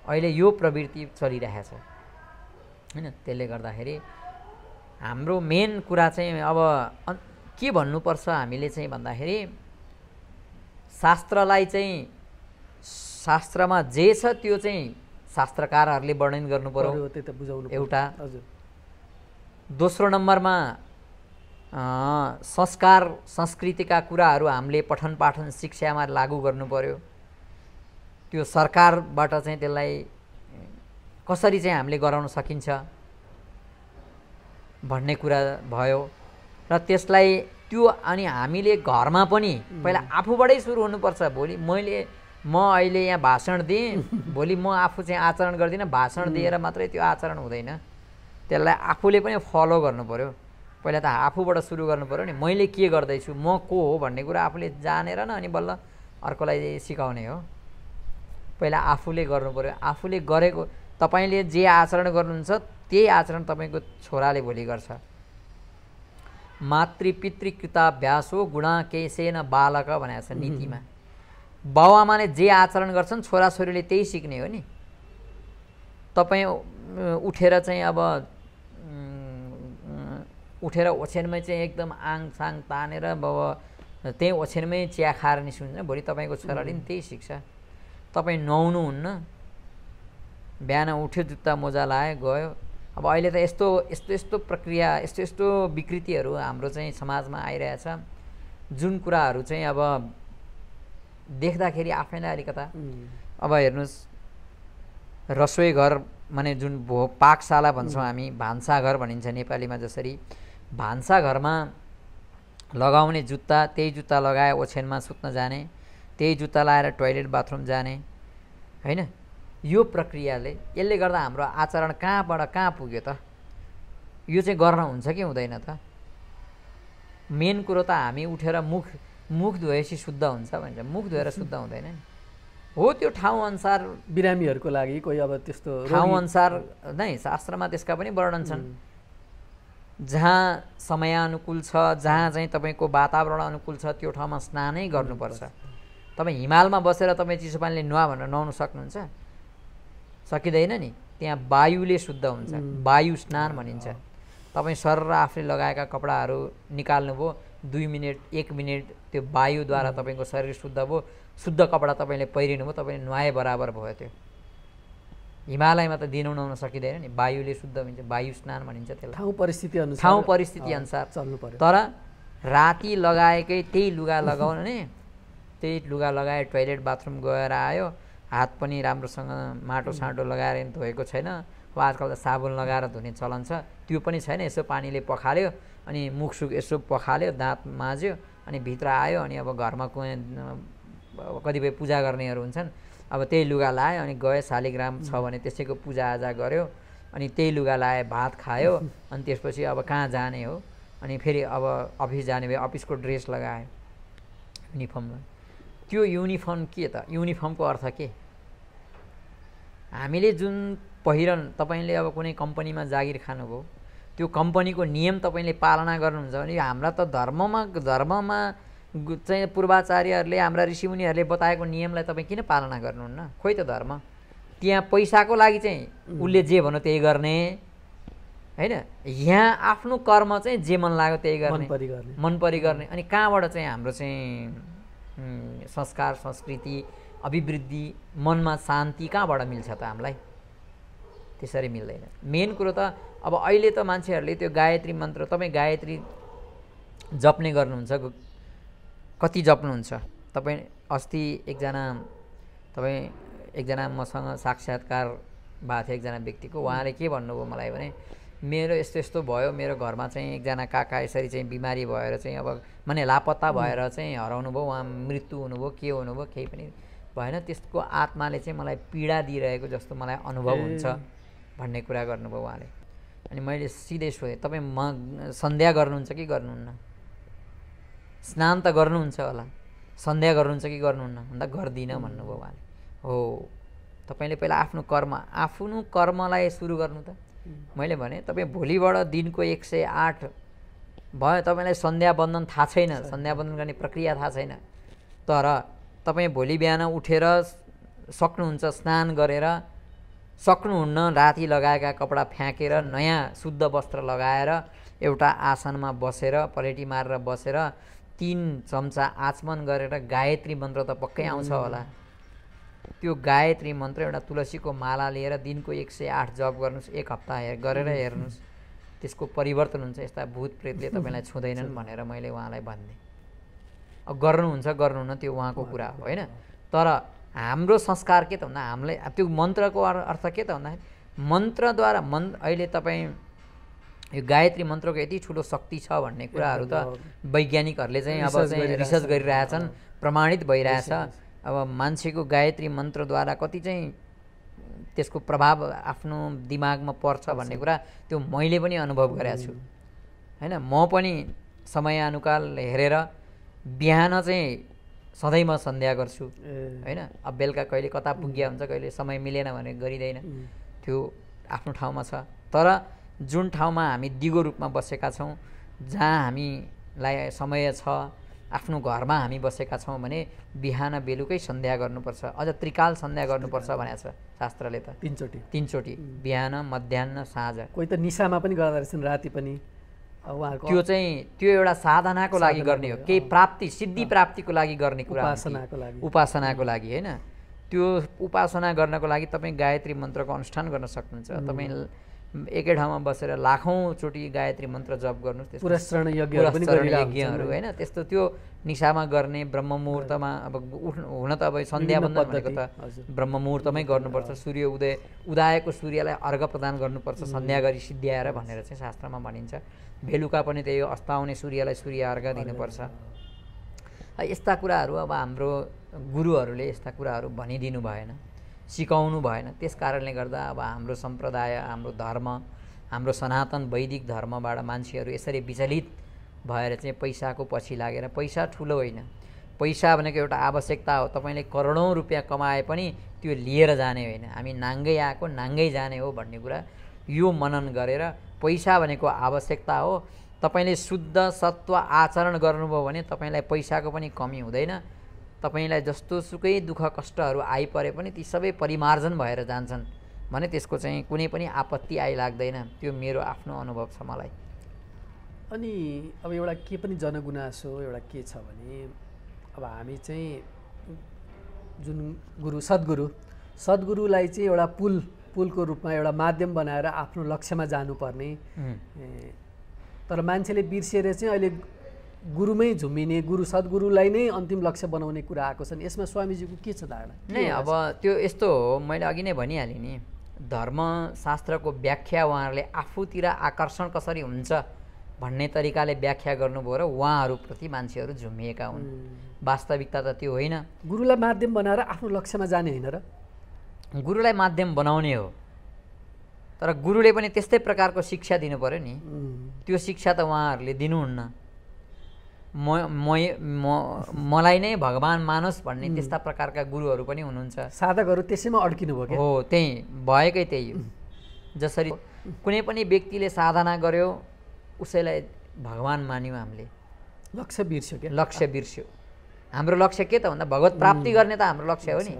अहिले यो प्रवृत्ति चलिरहेछ होइन। त्यसले गर्दाखेरि हाम्रो मेन कुरा चाहिँ अब के भन्नुपर्छ हामीले चाहिँ भन्दाखेरि शास्त्रलाई चाहिँ शास्त्रमा जे छ त्यो चाहिँ शास्त्रकारहरूले वर्णन गर्नु पर्यो एउटा। दोस्रो नम्बरमा संस्कार संस्कृतिका कुराहरू हामीले पठन पाठन शिक्षामा लागू गर्नु पर्यो। त्यो सरकारबाट चाहिँ त्यसलाई कसरी चाहिँ हामीले गराउन सकिन्छ भन्ने कुरा भयो र त्यसलाई त्यो अनि हामीले घरमा पनि पहिला आफूबाटै सुरु हुनुपर्छ। भोलि म अहिले यहाँ भाषण दिएँ, भोलि म आफू चाहिँ आचरण गर्दिनँ, भाषण दिएर मात्रै त्यो आचरण हुँदैन। त्यसलाई आफूले पनि फलो गर्नु पर्यो। पहिला त आफूबाट सुरु गर्नु पर्यो नि। मैले के गर्दैछु, म को हो भन्ने कुरा आफूले जानेर न अनि बल्ल अर्कोलाई सिकाउने हो। पहिला आफूले गर्नु पर्यो। आफूले गरेको तपाईँले जे आचरण गर्नुहुन्छ त्यही आचरण तपाईँको छोराले भोलि गर्छ। मातृपितृकृताभ्यासो गुणा केशेन बालक भनेको छ नीतिमा। बाउआमाले जे आचरण गर्छन् छोराछोरीले त्यही सिक्ने हो नि। तपाईँ उठेर चाहिँ अब उठेर ओछ्यानमै चाहिँ एकदम आङसाङ तानेर अब त्यही ओछ्यानमै चिया खाएर निस्किन्छ, भोलि तपाईँको छोराले पनि त्यही सिक्छ। तपाईँ नुहाउनुहुन्न, बिहान उठ्यो जुत्ता मोजा लायो गयो। अब अहिले त यस्तो यस्तो यस्तो प्रक्रिया यस्तो यस्तो विकृतिहरू हाम्रो चाहिँ समाजमा आइरहेछ जुन कुराहरू चाहिँ अब देख्दाखेरि आफैलाई अलिकता अब हेर्नुहोस् रसोई घर माने जुन पाकशाला भन्छौँ हामी, भान्साघर भनिन्छ नेपालीमा। जसरी भान्साघरमा लगाउने जुत्ता त्यही जुत्ता लगाए ओछ्यानमा सुत्न जाने, त्यही जुत्ता लाएर टोयलेट बाथरुम जाने होइन। यो प्रक्रियाले यसले गर्दा हाम्रो आचरण कहाँबाट कहाँ पुग्यो त? यो चाहिँ गर्न हुन्छ कि हुँदैन त? मेन कुरो त हामी उठेर मुख धोएपछि शुद्ध हुन्छ भन्छ, मुख धोएर शुद्ध हुँदैन नि। हो त्यो ठाउँअनुसार बिरामीहरूको लागि कोही अब त्यस्तो ठाउँअनुसार नै शास्त्रमा त्यसका पनि वर्णन छन्। जहाँ समयानुकूल छ, जहाँ चाहिँ तपाईँको वातावरण अनुकूल छ त्यो ठाउँमा स्नानै गर्नुपर्छ। तपाईँ हिमालमा बसेर तपाईँ चिसो पानीले नुहा भनेर नुहाउन सक्नुहुन्छ? सकिँदैन नि। त्यहाँ वायुले शुद्ध हुन्छ, वायु स्नान भनिन्छ। तपाईँ सर आफूले लगाएका कपडाहरू निकाल्नुभयो, 2 मिनट 1 मिनट त्यो वायुद्वारा तपाईँको शरीर शुद्ध भयो, शुद्ध कपडा तपाईँले पहिरिनुभयो, तपाईँले नुहाए बराबर भयो। त्यो हिमालयमा त दिनु नुहाउन सकिँदैन नि, वायुले शुद्ध हुन्छ, वायु स्नान भनिन्छ त्यसलाई। ठाउँ परिस्थिति अनुसार चल्नु पर्यो। तर राति लगाएकै त्यही लुगा लगाउने, त्यही लुगा लगाए टोयलेट बाथरुम गएर आयो, हात पनि राम्रोसँग माटो साटो लगाएर धोएको छैन। अब आजकल त साबुन लगाएर धुने चलन छ, त्यो पनि छैन। यसो पानीले पखाल्यो अनि मुखसुख यसो पखाल्यो, दाँत माझ्यो अनि भित्र आयो। अनि अब घरमा कतिपय पूजा गर्नेहरू हुन्छन्, अब त्यही लुगा लायो अनि गयो, शालिग्राम छ भने त्यसैको पूजाआजा गर्यो, अनि त्यही लुगा लायो, भात खायो, अनि त्यसपछि अब कहाँ जाने हो? अनि फेरि अब अफिस जाने भए अफिसको ड्रेस लगायो, युनिफर्म। त्यो युनिफर्म के त? युनिफर्मको अर्थ के? हामीले जुन पहिरन, तपाईँले अब कुनै कम्पनीमा जागिर खानुभयो, त्यो कम्पनीको नियम तपाईँले पालना गर्नुहुन्छ भने हाम्रा त धर्ममा चाहिँ पूर्वाचार्यहरूले हाम्रा ऋषिमुनिहरूले बताएको नियमलाई तपाईँ किन पालना गर्नुहुन्न? खोइ त धर्म त्यहाँ पैसाको लागि चाहिँ उसले जे भन्यो त्यही गर्ने होइन। यहाँ आफ्नो कर्म चाहिँ जे मन लाग्यो त्यही गर्ने, मन परी गर्ने। अनि कहाँबाट चाहिँ हाम्रो चाहिँ संस्कार संस्कृति अभिवृद्धि मनमा शान्ति कहाँबाट मिल्छ त हामीलाई? त्यसरी मिल्दैन। मेन कुरो त अब अहिले त मान्छेहरूले त्यो गायत्री मन्त्र, तपाईँ गायत्री जप्ने गर्नुहुन्छ, कति जप्नुहुन्छ तपाईँ? अस्ति एकजना मसँग साक्षात्कार भएको थियो एकजना व्यक्तिको, उहाँले के भन्नुभयो मलाई भने मेरो यस्तो यस्तो भयो, मेरो घरमा चाहिँ एकजना काका यसरी चाहिँ बिमारी भएर चाहिँ अब माने लापत्ता भएर चाहिँ हराउनु भयो, उहाँ मृत्यु हुनुभयो, के हुनुभयो केही पनि भएन, त्यसको आत्माले चाहिँ मलाई पीडा दिइरहेको जस्तो मलाई अनुभव हुन्छ भन्ने कुरा गर्नुभयो उहाँले। अनि मैले सिधै सोधेँ तपाईँ सन्ध्या गर्नुहुन्छ कि गर्नुहुन्न? स्नान त गर्नुहुन्छ होला, सन्ध्या गर्नुहुन्छ कि गर्नुहुन्न भन्दा गर्दिनँ भन्नुभयो उहाँले। हो, तपाईँले पहिला आफ्नो कर्मलाई सुरु गर्नु त। मैले भने तपाईँ भोलिबाट दिनको 108 भयो, तपाईँलाई सन्ध्या बन्दन थाहा छैन, सन्ध्या बन्दन गर्ने प्रक्रिया थाहा छैन, तर तपाईँ भोलि बिहान उठेर सक्नुहुन्छ स्नान गरेर, सक्नुहुन्न राति लगाएका कपडा फ्याँकेर नयाँ शुद्ध वस्त्र लगाएर एउटा आसनमा बसेर पलेटी मारेर बसेर 3 चम्चा आचमन गरेर गायत्री मन्त्र त पक्कै आउँछ होला। त्यो गायत्री मन्त्र एउटा तुलसीको माला लिएर दिनको 108 जप गर्नुहोस्, 1 हप्ता गरेर हेर्नुहोस्, त्यसको परिवर्तन हुन्छ। यस्ता भूत प्रेतले तपाईँलाई छुँदैनन् भनेर मैले उहाँलाई भन्ने। अब गर्नुहुन्छ गर्नुहुन्न त्यो उहाँको कुरा हो होइन, तर हाम्रो संस्कार के त भन्दा हामीले त्यो मन्त्रको अर्थ के त भन्दाखेरि मन्त्रद्वारा अहिले तपाईँ यो गायत्री मन्त्रको यति ठुलो शक्ति छ भन्ने कुराहरू त वैज्ञानिकहरूले चाहिँ अब चाहिँ रिसर्च गरिरहेछन्, प्रमाणित भइरहेछ। अब मान्छेको गायत्री मन्त्रद्वारा कति चाहिँ त्यसको प्रभाव आफ्नो दिमागमा पर्छ भन्ने कुरा त्यो मैले पनि अनुभव गरेको छु होइन। म पनि समयानुकाल हेरेर बिहान चाहिँ सधैँ म सन्ध्या गर्छु होइन। अब बेलुका कहिले कता पुग्या हुन्छ, कहिले समय मिलेन भने गरिँदैन, त्यो आफ्नो ठाउँमा छ। तर जुन ठाउँमा हामी दिगो रूपमा बसेका छौँ, जहाँ हामीलाई समय छ, आफ्नो घरमा हामी बसेका छौँ भने बिहान बेलुकै सन्ध्या गर्नुपर्छ। अझ त्रिकाल सन्ध्या गर्नुपर्छ भनेको छ शास्त्रले त, 3 चोटि बिहान मध्याह्न साँझ। कोही त निशामा पनि गर्दा रहेछन् राति पनि। त्यो एउटा साधनाको लागि गर्ने हो, केही प्राप्ति सिद्धि प्राप्तिको लागि गर्ने कुरा, उपासनाको लागि होइन। त्यो उपासना गर्नको लागि तपाईँ गायत्री मन्त्रको अनुष्ठान गर्न सक्नुहुन्छ। तपाईँ एकै ठाउँमा बसेर लाखौँ चोटि गायत्री मन्त्र जप गर्नुहोस्, पुरस्चरण यज्ञहरू होइन। त्यस्तो त्यो निशामा गर्ने ब्रह्म मुहुर्तमा अब हुन त अब सन्ध्या बन्दन भनेको त ब्रह्म मुहुर्तमै गर्नुपर्छ। उदाएको सूर्यलाई अर्घ प्रदान गर्नुपर्छ सन्ध्या गरी सिद्ध्याएर भनेर चाहिँ शास्त्रमा भनिन्छ। बेलुका पनि त्यही हो, अस्ताउने सूर्यलाई सूर्य अर्घ दिनुपर्छ। यस्ता कुराहरू अब हाम्रो गुरुहरूले यस्ता कुराहरू भनिदिनु भएन, सिकाउनु भएन। त्यस कारणले गर्दा अब हाम्रो सम्प्रदाय, हाम्रो धर्म, हाम्रो सनातन वैदिक धर्मबाट मान्छेहरू यसरी विचलित भएर चाहिँ पैसाको पछि लागेर, पैसा ठुलो होइन, पैसा भनेको एउटा आवश्यकता हो। तपाईँले करोडौँ रुपियाँ कमाए पनि त्यो लिएर जाने होइन, हामी नाङ्गै आएको नाङ्गै जाने हो भन्ने कुरा यो मनन गरेर पैसा भनेको आवश्यकता हो। तपाईँले शुद्ध सत्व आचरण गर्नुभयो भने तपाईँलाई पैसाको पनि कमी हुँदैन। तपाईँलाई जस्तो सुकै दुःख कष्टहरू आइपरे पनि ती सबै परिमार्जन भएर जान्छन् भने त्यसको चाहिँ कुनै पनि आपत्ति आइलाग्दैन। त्यो मेरो आफ्नो अनुभव छ मलाई। अनि अब एउटा के पनि जनगुनासो एउटा के छ भने अब हामी चाहिँ जुन सद्गुरुलाई चाहिँ एउटा पुलको रूपमा एउटा माध्यम बनाएर आफ्नो लक्ष्यमा जानुपर्ने, तर मान्छेले बिर्सिएर चाहिँ अहिले गुरुमै झुम्मिने, सद्गुरुलाई नै अन्तिम लक्ष्य बनाउने कुरा आएको छ नि। यसमा स्वामीजीको के छ धारणा? नै अब त्यो यस्तो हो, मैले अघि नै भनिहालेँ नि, धर्मशास्त्रको व्याख्या उहाँहरूले आफूतिर आकर्षण कसरी हुन्छ भन्ने तरिकाले व्याख्या गर्नुभयो र उहाँहरूप्रति मान्छेहरू झुम्मिएका हुन्। वास्तविकता त त्यो होइन। गुरुलाई माध्यम बनाएर आफ्नो लक्ष्यमा जाने होइन र? गुरुलाई माध्यम बनाउने हो, तर गुरुले पनि त्यस्तै प्रकारको शिक्षा दिनु पर्यो नि। त्यो शिक्षा त उहाँहरूले दिनुहुन्न। मलाई नै भगवान मानोस् भन्ने त्यस्ता प्रकारका गुरुहरू पनि हुनुहुन्छ। साधकहरू त्यसैमा अड्किनु भयो हो, त्यही भएकै त्यही हो। जसरी कुनै पनि व्यक्तिले साधना गर्यो उसैलाई भगवान मान्यौँ हामीले, लक्ष्य बिर्स्यो। हाम्रो लक्ष्य के त भन्दा भगवत प्राप्ति गर्ने त हाम्रो लक्ष्य हो नि।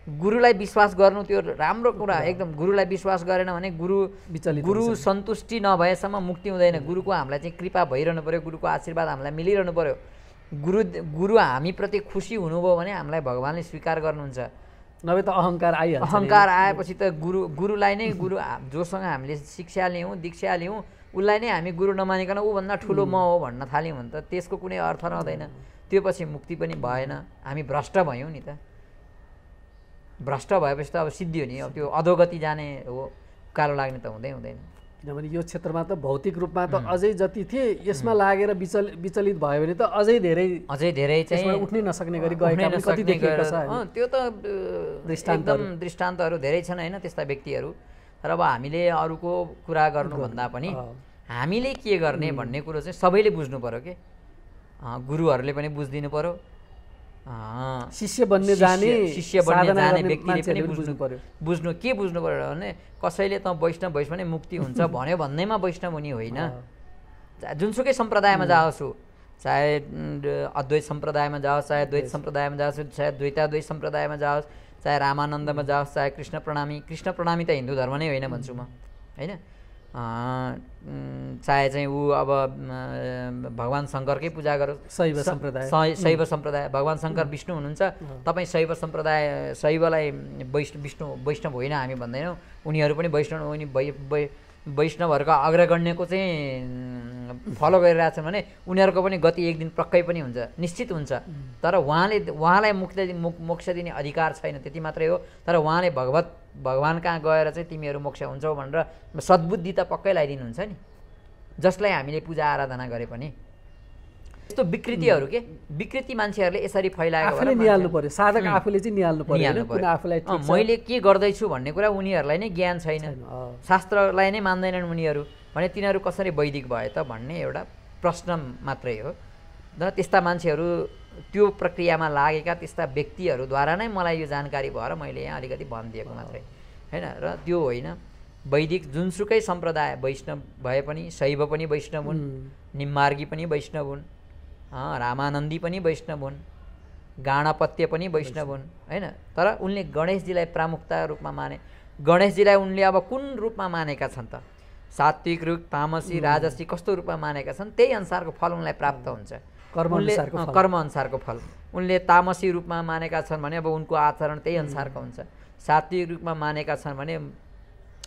गुरुलाई विश्वास गर्नु त्यो राम्रो कुरा एकदम। गुरुलाई विश्वास गरेन भने गुरु सन्तुष्टि नभएसम्म मुक्ति हुँदैन। गुरुको हामीलाई चाहिँ कृपा भइरहनु पर्यो, गुरुको आशीर्वाद हामीलाई मिलिरहनु पर्यो। गुरु हामीप्रति खुसी हुनुभयो भने हामीलाई भगवानले स्वीकार गर्नुहुन्छ। नभए त अहङ्कार आइहाल्छ। अहङ्कार आएपछि त गुरुलाई नै जोसँग हामीले शिक्षा लियौँ दीक्षा लियौँ उसलाई नै हामी गुरु नमानिकन ऊभन्दा ठुलो म हो भन्न थाल्यौँ भने त त्यसको कुनै अर्थ रहँदैन। त्यो पछि मुक्ति पनि भएन, हामी भ्रष्ट भयौँ नि त। भ्रष्ट भएपछि त अब सिद्धि हो नि, अब त्यो अधोगति जाने हो, कालो लाग्ने त हुँदैन। किनभने यो क्षेत्रमा त भौतिक रूपमा त अझै जति थिए यसमा लागेर विचलित भयो भने त अझै धेरै चाहिँ उठ्नै नसक्ने गरी गएका पनि कति देखिएको छ। त्यो त एकदम दृष्टान्तहरू धेरै छन् होइन त्यस्ता व्यक्तिहरू। तर अब हामीले अरूको कुरा गर्नुभन्दा पनि हामीले के गर्ने भन्ने कुरो चाहिँ सबैले बुझ्नु पर्यो कि, गुरुहरूले पनि बुझिदिनु पर्यो, शिष्य बन्ने जाने व्यक्तिले पनि बुझ्नु पर्यो। के बुझ्नु पर्यो भने कसैले त वैष्णव भइस् भने मुक्ति हुन्छ भन्यो भन्दैमा वैष्णव हुने होइन। जुनसुकै सम्प्रदायमा जाओस्, चाहे अद्वैत सम्प्रदायमा जाओस्, चाहे द्वैत सम्प्रदायमा जाओस्, चाहे द्वैताद्वैत सम्प्रदायमा जाओस्, चाहे रामानन्दमा जाओस्, चाहे कृष्ण प्रणामी त हिन्दू धर्म नै होइन भन्छु म होइन। चाहे चाहिँ ऊ अब भगवान् शङ्करकै पूजा गरोस्, शैव सम्प्रदाय भगवान् शङ्कर विष्णु हुनुहुन्छ, तपाईँ शैव सम्प्रदाय शैवलाई वैष्णव होइन हामी भन्दैनौँ, उनीहरू पनि वैष्णवहरूको अग्रगण्यको चाहिँ फलो गरिरहेछन् भने उनीहरूको पनि गति एक दिन पक्कै पनि हुन्छ, निश्चित हुन्छ। तर उहाँलाई मोक्ष दिने अधिकार छैन, त्यति मात्रै हो। तर उहाँले भगवान् कहाँ गएर चाहिँ तिमीहरू मोक्ष हुन्छौ भनेर सद्बुद्धि त पक्कै लगाइदिनुहुन्छ नि, जसलाई हामीले पूजा आराधना गरे पनि। यस्तो विकृतिहरू के विकृति मान्छेहरूले यसरी फैलाएको निहाल्नु पर्यो, साधक आफूले चाहिँ निहाल्नु पर्यो। मैले के गर्दैछु भन्ने कुरा उनीहरूलाई नै ज्ञान छैन, शास्त्रलाई नै मान्दैनन् उनीहरू भने तिनीहरू कसरी वैदिक भए त भन्ने एउटा प्रश्न मात्रै हो। र त्यस्ता मान्छेहरू त्यो प्रक्रियामा लागेका त्यस्ता व्यक्तिहरूद्वारा नै मलाई यो जानकारी भएर मैले यहाँ अलिकति भनिदिएको मात्रै होइन। र त्यो होइन, वैदिक जुनसुकै सम्प्रदाय वैष्णव भए पनि, शैव पनि वैष्णव हुन्, निम्मार्गी पनि वैष्णव हुन्, रामानन्दी पनि वैष्णव हुन्, गाणपत्य पनि वैष्णव हुन् होइन। तर उनले गणेशजीलाई प्रामुख्यता रूपमा माने। गणेशजीलाई उनले अब कुन रूपमा मानेका छन् त? सात्विक रूप, तामसी, राजसी कस्तो रूपमा मानेका छन्, त्यही अनुसारको फल उनलाई प्राप्त हुन्छ, कर्म अनुसारको फल। उनले तामसी रूपमा मानेका छन् भने अब उनको आचरण त्यही अनुसारको हुन्छ। सात्विक रूपमा मानेका छन् भने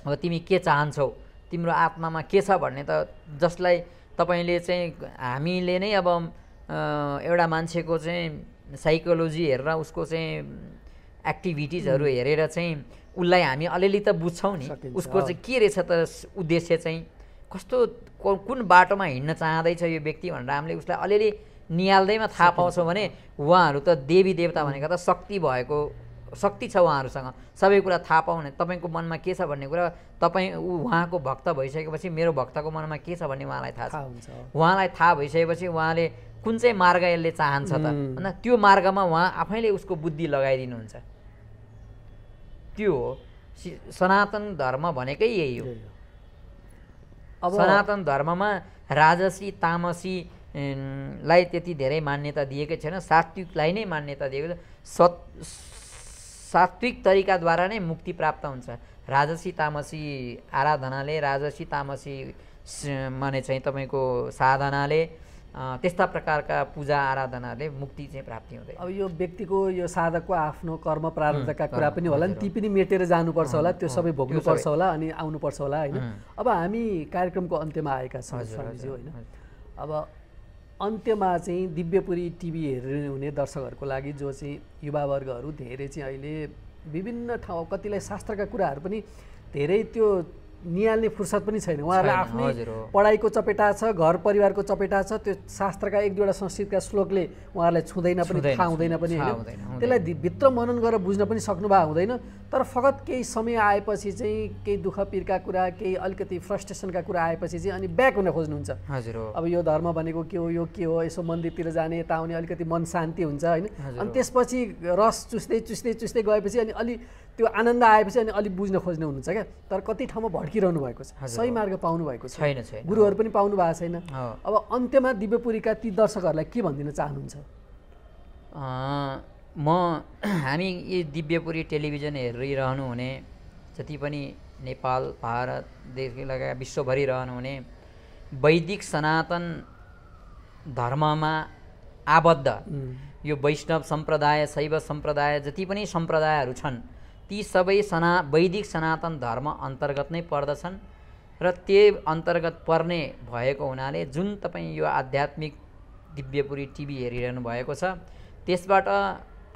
अब तिमी के चाहन्छौ, तिम्रो आत्मामा के छ भन्ने त जसलाई तपाईँले चाहिँ हामीले नै अब एउटा मान्छेको चाहिँ साइकोलोजी हेरेर उसको चाहिँ एक्टिभिटिजहरू हेरेर चाहिँ उसलाई हामी अलिअलि त बुझ्छौँ नि, उसको चाहिँ के रहेछ त उद्देश्य चाहिँ, कस्तो कुन बाटोमा हिँड्न चाहँदैछ यो व्यक्ति भनेर हामीले उसलाई अलिअलि निहाल्दैमा थाहा पाउँछौँ भने उहाँहरू त देवी देवता भनेको त शक्ति छ उहाँहरूसँग, सबै कुरा थाहा पाउने। तपाईँको मनमा के छ भन्ने कुरा तपाईँ उहाँको भक्त भइसकेपछि मेरो भक्तको मनमा के छ भन्ने उहाँलाई थाहा छ। उहाँलाई थाहा भइसकेपछि उहाँले कुन चाहिँ मार्ग यसले चाहन्छ त होइन, त्यो मार्गमा उहाँ आफैले उसको बुद्धि लगाइदिनुहुन्छ। त्यो हो सनातन धर्म भनेकै यही हो। सनातन धर्ममा राजसी तामसी लाई त्यति धेरै मान्यता दिएकै छैन, सात्विकलाई नै मान्यता दिएको छ। सात्विक तरिकाद्वारा नै मुक्ति प्राप्त हुन्छ। राजसी तामसी आराधनाले, राजसी तामसी माने चाहिँ तपाईँको साधनाले, त्यस्ता प्रकारका पूजा आराधनाले मुक्ति चाहिँ प्राप्ति हुँदैन। अब यो व्यक्तिको यो साधकको आफ्नो कर्म प्रारब्धका कुरा पनि होला नि, ती पनि मेटेर जानुपर्छ होला, त्यो सबै भोग्नुपर्छ होला अनि आउनुपर्छ होला होइन। अब हामी कार्यक्रमको अन्त्यमा आएका छौँ स्वामीजी होइन। अब अन्त्यमा चाहिँ दिव्यपुरी टिभी हेर्नुहुने दर्शकहरूको लागि जो चाहिँ युवावर्गहरू धेरै चाहिँ अहिले विभिन्न ठाउँ कतिलाई शास्त्रका कुराहरू पनि धेरै त्यो निहाल्ने फुर्सद पनि छैन, उहाँहरूलाई आफ्नै पढाइको चपेटा छ, घर परिवारको चपेटा छ, त्यो शास्त्रका एक दुईवटा संस्कृतका श्लोकले उहाँहरूलाई छुँदैन पनि, थाहा हुँदैन पनि होइन, त्यसलाई भित्र मनन गरेर बुझ्न पनि सक्नुभएको हुँदैन। तर फगत केही समय आएपछि चाहिँ केही दुःख पिरका कुरा, केही अलिकति फ्रस्ट्रेसनका कुरा आएपछि चाहिँ अनि ब्याक हुन खोज्नुहुन्छ। अब यो धर्म भनेको के हो, यो के हो, यसो मन्दिरतिर जाने यता आउने, अलिकति मन शान्ति हुन्छ होइन। अनि त्यसपछि रस चुस्दै गएपछि अनि अलि त्यो आनन्द आएपछि अनि अलिक बुझ्न खोज्ने हुनुहुन्छ क्या। तर कति ठाउँमा भड्किरहनु भएको छ, सही मार्ग पाउनु भएको छैन, गुरुहरू पनि पाउनु भएको छैन। अब अन्त्यमा दिव्यपुरीका ती दर्शकहरूलाई के भनिदिन चाहनुहुन्छ? हामी यी दिव्यपुरी टेलिभिजन हेरिरहनु हुने जति पनि नेपाल भारतदेखि लगायत विश्वभरि रहनुहुने वैदिक सनातन धर्ममा आबद्ध यो वैष्णव सम्प्रदाय, शैव सम्प्रदाय, जति पनि सम्प्रदायहरू छन् ती सबै वैदिक सनातन धर्म अन्तर्गत नै पर्दछन् र त्यो अन्तर्गत पर्ने भएको हुनाले जुन तपाईँ यो आध्यात्मिक दिव्यपुरी टिभी हेरिरहनु भएको छ त्यसबाट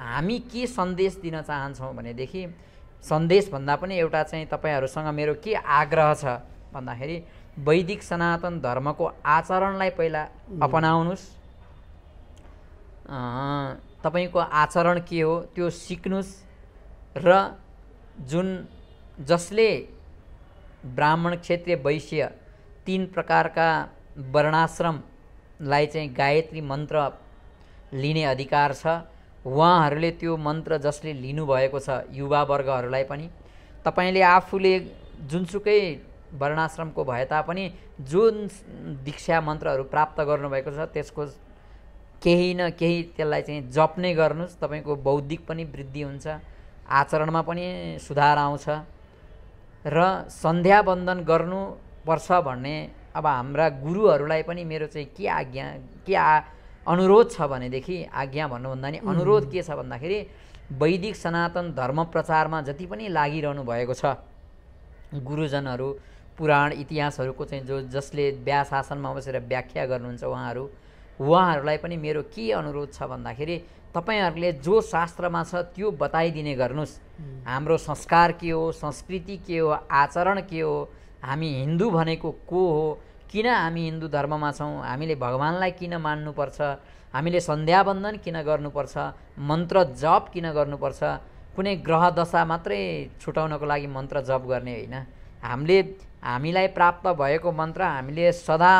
हामी के सन्देश दिन चाहन्छौँ भनेदेखि सन्देशभन्दा पनि एउटा चाहिँ तपाईँहरूसँग मेरो के आग्रह छ भन्दाखेरि वैदिक सनातन धर्मको आचरणलाई पहिला अपनाउनुहोस्, तपाईँको आचरण के हो त्यो सिक्नुहोस् र जसले ब्राह्मण, क्षत्रिय, वैश्य 3 प्रकारका वर्णाश्रमलाई चाहिँ गायत्री मन्त्र लिने अधिकार छ उहाँहरूले त्यो मन्त्र जसले लिनुभएको छ युवा वर्गहरूलाई पनि तपाईँले आफूले जुनसुकै वर्णाश्रमको भए तापनि जुन दीक्षा मन्त्रहरू प्राप्त गर्नुभएको छ त्यसको केही न केही त्यसलाई चाहिँ जप्ने गर्नुहोस्। तपाईँको बौद्धिक पनि वृद्धि हुन्छ, आचरणमा पनि सुधार आउँछ र सन्ध्या वन्दन गर्नुपर्छ भन्ने अब हाम्रा गुरुहरूलाई पनि मेरो चाहिँ के आज्ञा अनुरोध छ भनेदेखि आज्ञा भन्नुभन्दा नि अनुरोध के छ भन्दाखेरि वैदिक सनातन धर्म प्रचारमा जति पनि लागिरहनु भएको छ गुरुजनहरू, पुराण इतिहासहरूको चाहिँ जसले व्यास आसनमा बसेर व्याख्या गर्नुहुन्छ उहाँहरूलाई पनि मेरो के अनुरोध छ भन्दाखेरि तपाईहरूले जो शास्त्रमा छ त्यो बताइदिने गर्नुहोस्। हाम्रो संस्कार के हो, संस्कृति के हो, आचरण के हो, हामी हिन्दू भनेको को हो, किन हामी हिन्दू धर्ममा छौँ, हामीले भगवानलाई किन मान्नुपर्छ, हामीले सन्ध्यावन्दन किन गर्नुपर्छ, मन्त्र जप किन गर्नुपर्छ, कुनै ग्रह दशा मात्रै छुटाउनको लागि मन्त्र जप गर्ने होइन। हामीलाई प्राप्त भएको मन्त्र हामीले सदा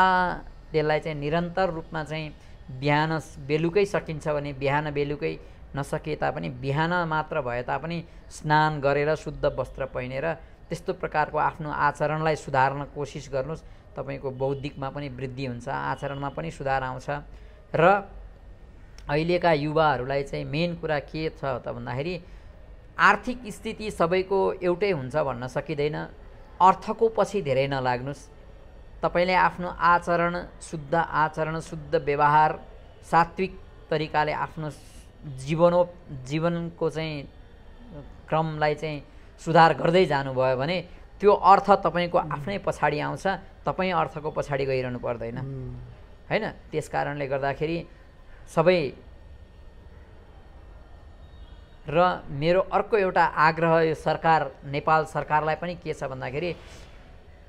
त्यसलाई चाहिँ निरन्तर रूपमा चाहिँ बिहान बेलुकै सकिन्छ भने बिहान बेलुकै नसके तापनि बिहान मात्र भए तापनि स्नान गरेर शुद्ध वस्त्र पहिनेर त्यस्तो प्रकारको आफ्नो आचरणलाई सुधार्न कोसिस गर्नुहोस्। तपाईँको बौद्धिकमा पनि वृद्धि हुन्छ, आचरणमा पनि सुधार आउँछ। र अहिलेका युवाहरूलाई चाहिँ मेन कुरा के छ त भन्दाखेरि आर्थिक स्थिति सबैको एउटै हुन्छ भन्न सकिँदैन। अर्थको पछि धेरै नलाग्नुहोस्। तपाईँले आफ्नो आचरण शुद्ध व्यवहार सात्विक तरिकाले आफ्नो जीवनको चाहिँ क्रमलाई चाहिँ सुधार गर्दै जानुभयो भने त्यो अर्थ तपाईँको आफ्नै पछाडि आउँछ, तपाईँ अर्थको पछाडि गइरहनु पर्दैन हैन। त्यस कारणले गर्दाखेरि सबै र मेरो अर्को एउटा आग्रह यो सरकार, नेपाल सरकारलाई पनि के छ भन्दाखेरि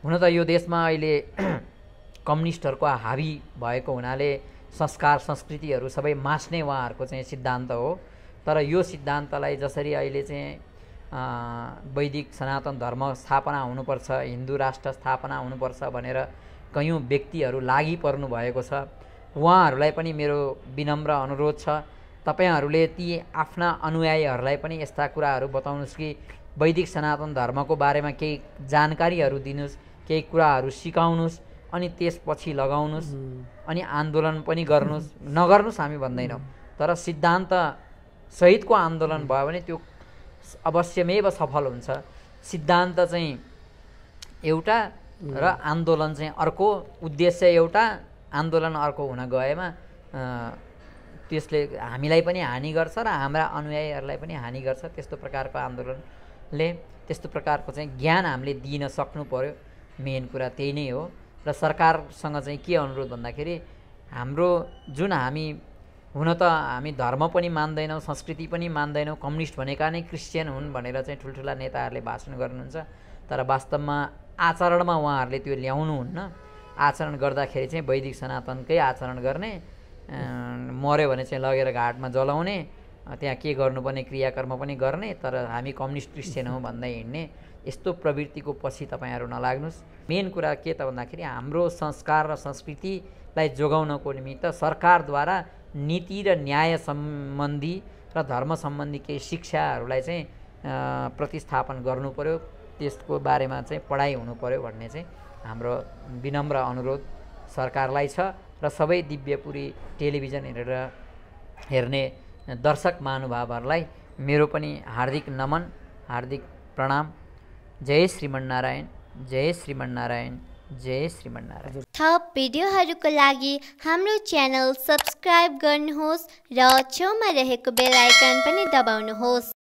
हुन त यो देशमा अहिले कम्युनिस्टहरूको हावी भएको हुनाले संस्कार संस्कृतिहरू सबै मास्ने उहाँहरूको चाहिँ सिद्धान्त हो। तर यो सिद्धान्तलाई जसरी अहिले चाहिँ वैदिक सनातन धर्म स्थापना हुनुपर्छ, हिन्दू राष्ट्र स्थापना हुनुपर्छ भनेर कयौँ व्यक्तिहरू लागि पर्नु भएको छ, उहाँहरूलाई पनि मेरो विनम्र अनुरोध छ तपाईहरूले ती आफ्ना अनुयायीहरूलाई पनि यस्ता कुराहरू बताउनुहोस् कि वैदिक सनातन धर्मको बारेमा केही जानकारीहरू दिनुहोस्, केही कुराहरू सिकाउनुहोस् अनि त्यसपछि लगाउनुहोस् अनि आन्दोलन पनि गर्नुहोस्। नगर्नुहोस् हामी भन्दैनौँ, तर सिद्धान्त सहितको आन्दोलन भयो भने त्यो अवश्यमेव सफल हुन्छ। सिद्धान्त चाहिँ एउटा र आन्दोलन चाहिँ अर्को, उद्देश्य एउटा आन्दोलन अर्को हुन गएमा त्यसले हामीलाई पनि हानि गर्छ र हाम्रा अनुयायीहरूलाई पनि हानि गर्छ। त्यस्तो प्रकारको आन्दोलनले त्यस्तो प्रकारको चाहिँ ज्ञान हामीले दिन सक्नु पर्यो, मेन कुरा त्यही नै हो। र सरकारसँग चाहिँ के अनुरोध भन्दाखेरि हाम्रो जुन हुन त हामी धर्म पनि मान्दैनौँ, संस्कृति पनि मान्दैनौँ, कम्युनिस्ट भनेका नै क्रिस्चियन हुन् भनेर चाहिँ ठुल्ठुला नेताहरूले भाषण गर्नुहुन्छ, तर वास्तवमा आचरणमा उहाँहरूले त्यो ल्याउनुहुन्न। आचरण गर्दाखेरि चाहिँ वैदिक सनातनकै आचरण गर्ने, मर्यो भने चाहिँ लगेर घाटमा जलाउने, त्यहाँ के गर्नुपर्ने क्रियाकर्म पनि गर्ने, तर हामी कम्युनिस्ट क्रिस्चियन हौँ भन्दै हिँड्ने यस्तो प्रवृत्तिको पछि तपाईँहरू नलाग्नुहोस्। मेन कुरा के त भन्दाखेरि हाम्रो संस्कार र संस्कृतिलाई जोगाउनको निमित्त सरकारद्वारा नीति र न्याय सम्बन्धी र धर्म सम्बन्धी केही शिक्षाहरूलाई चाहिँ प्रतिस्थापन गर्नु पर्यो, त्यसको बारेमा चाहिँ पढाइ हुनु पर्यो भन्ने चाहिँ हाम्रो विनम्र अनुरोध सरकारलाई छ। र सबै दिव्यपुरी टेलिभिजन हेर्ने दर्शक महानुभावहरूलाई मेरो पनि हार्दिक नमन, हार्दिक प्रणाम। जय श्रीमन्नारायण, जय श्रीमन्नारायण, जय श्रीमन्नारायण। थप भिडियोहरूको लागि हाम्रो च्यानल सब्स्क्राइब गर्नुहोस् र छेउमा रहेको बेल आइकन पनि दबाउनुहोस्।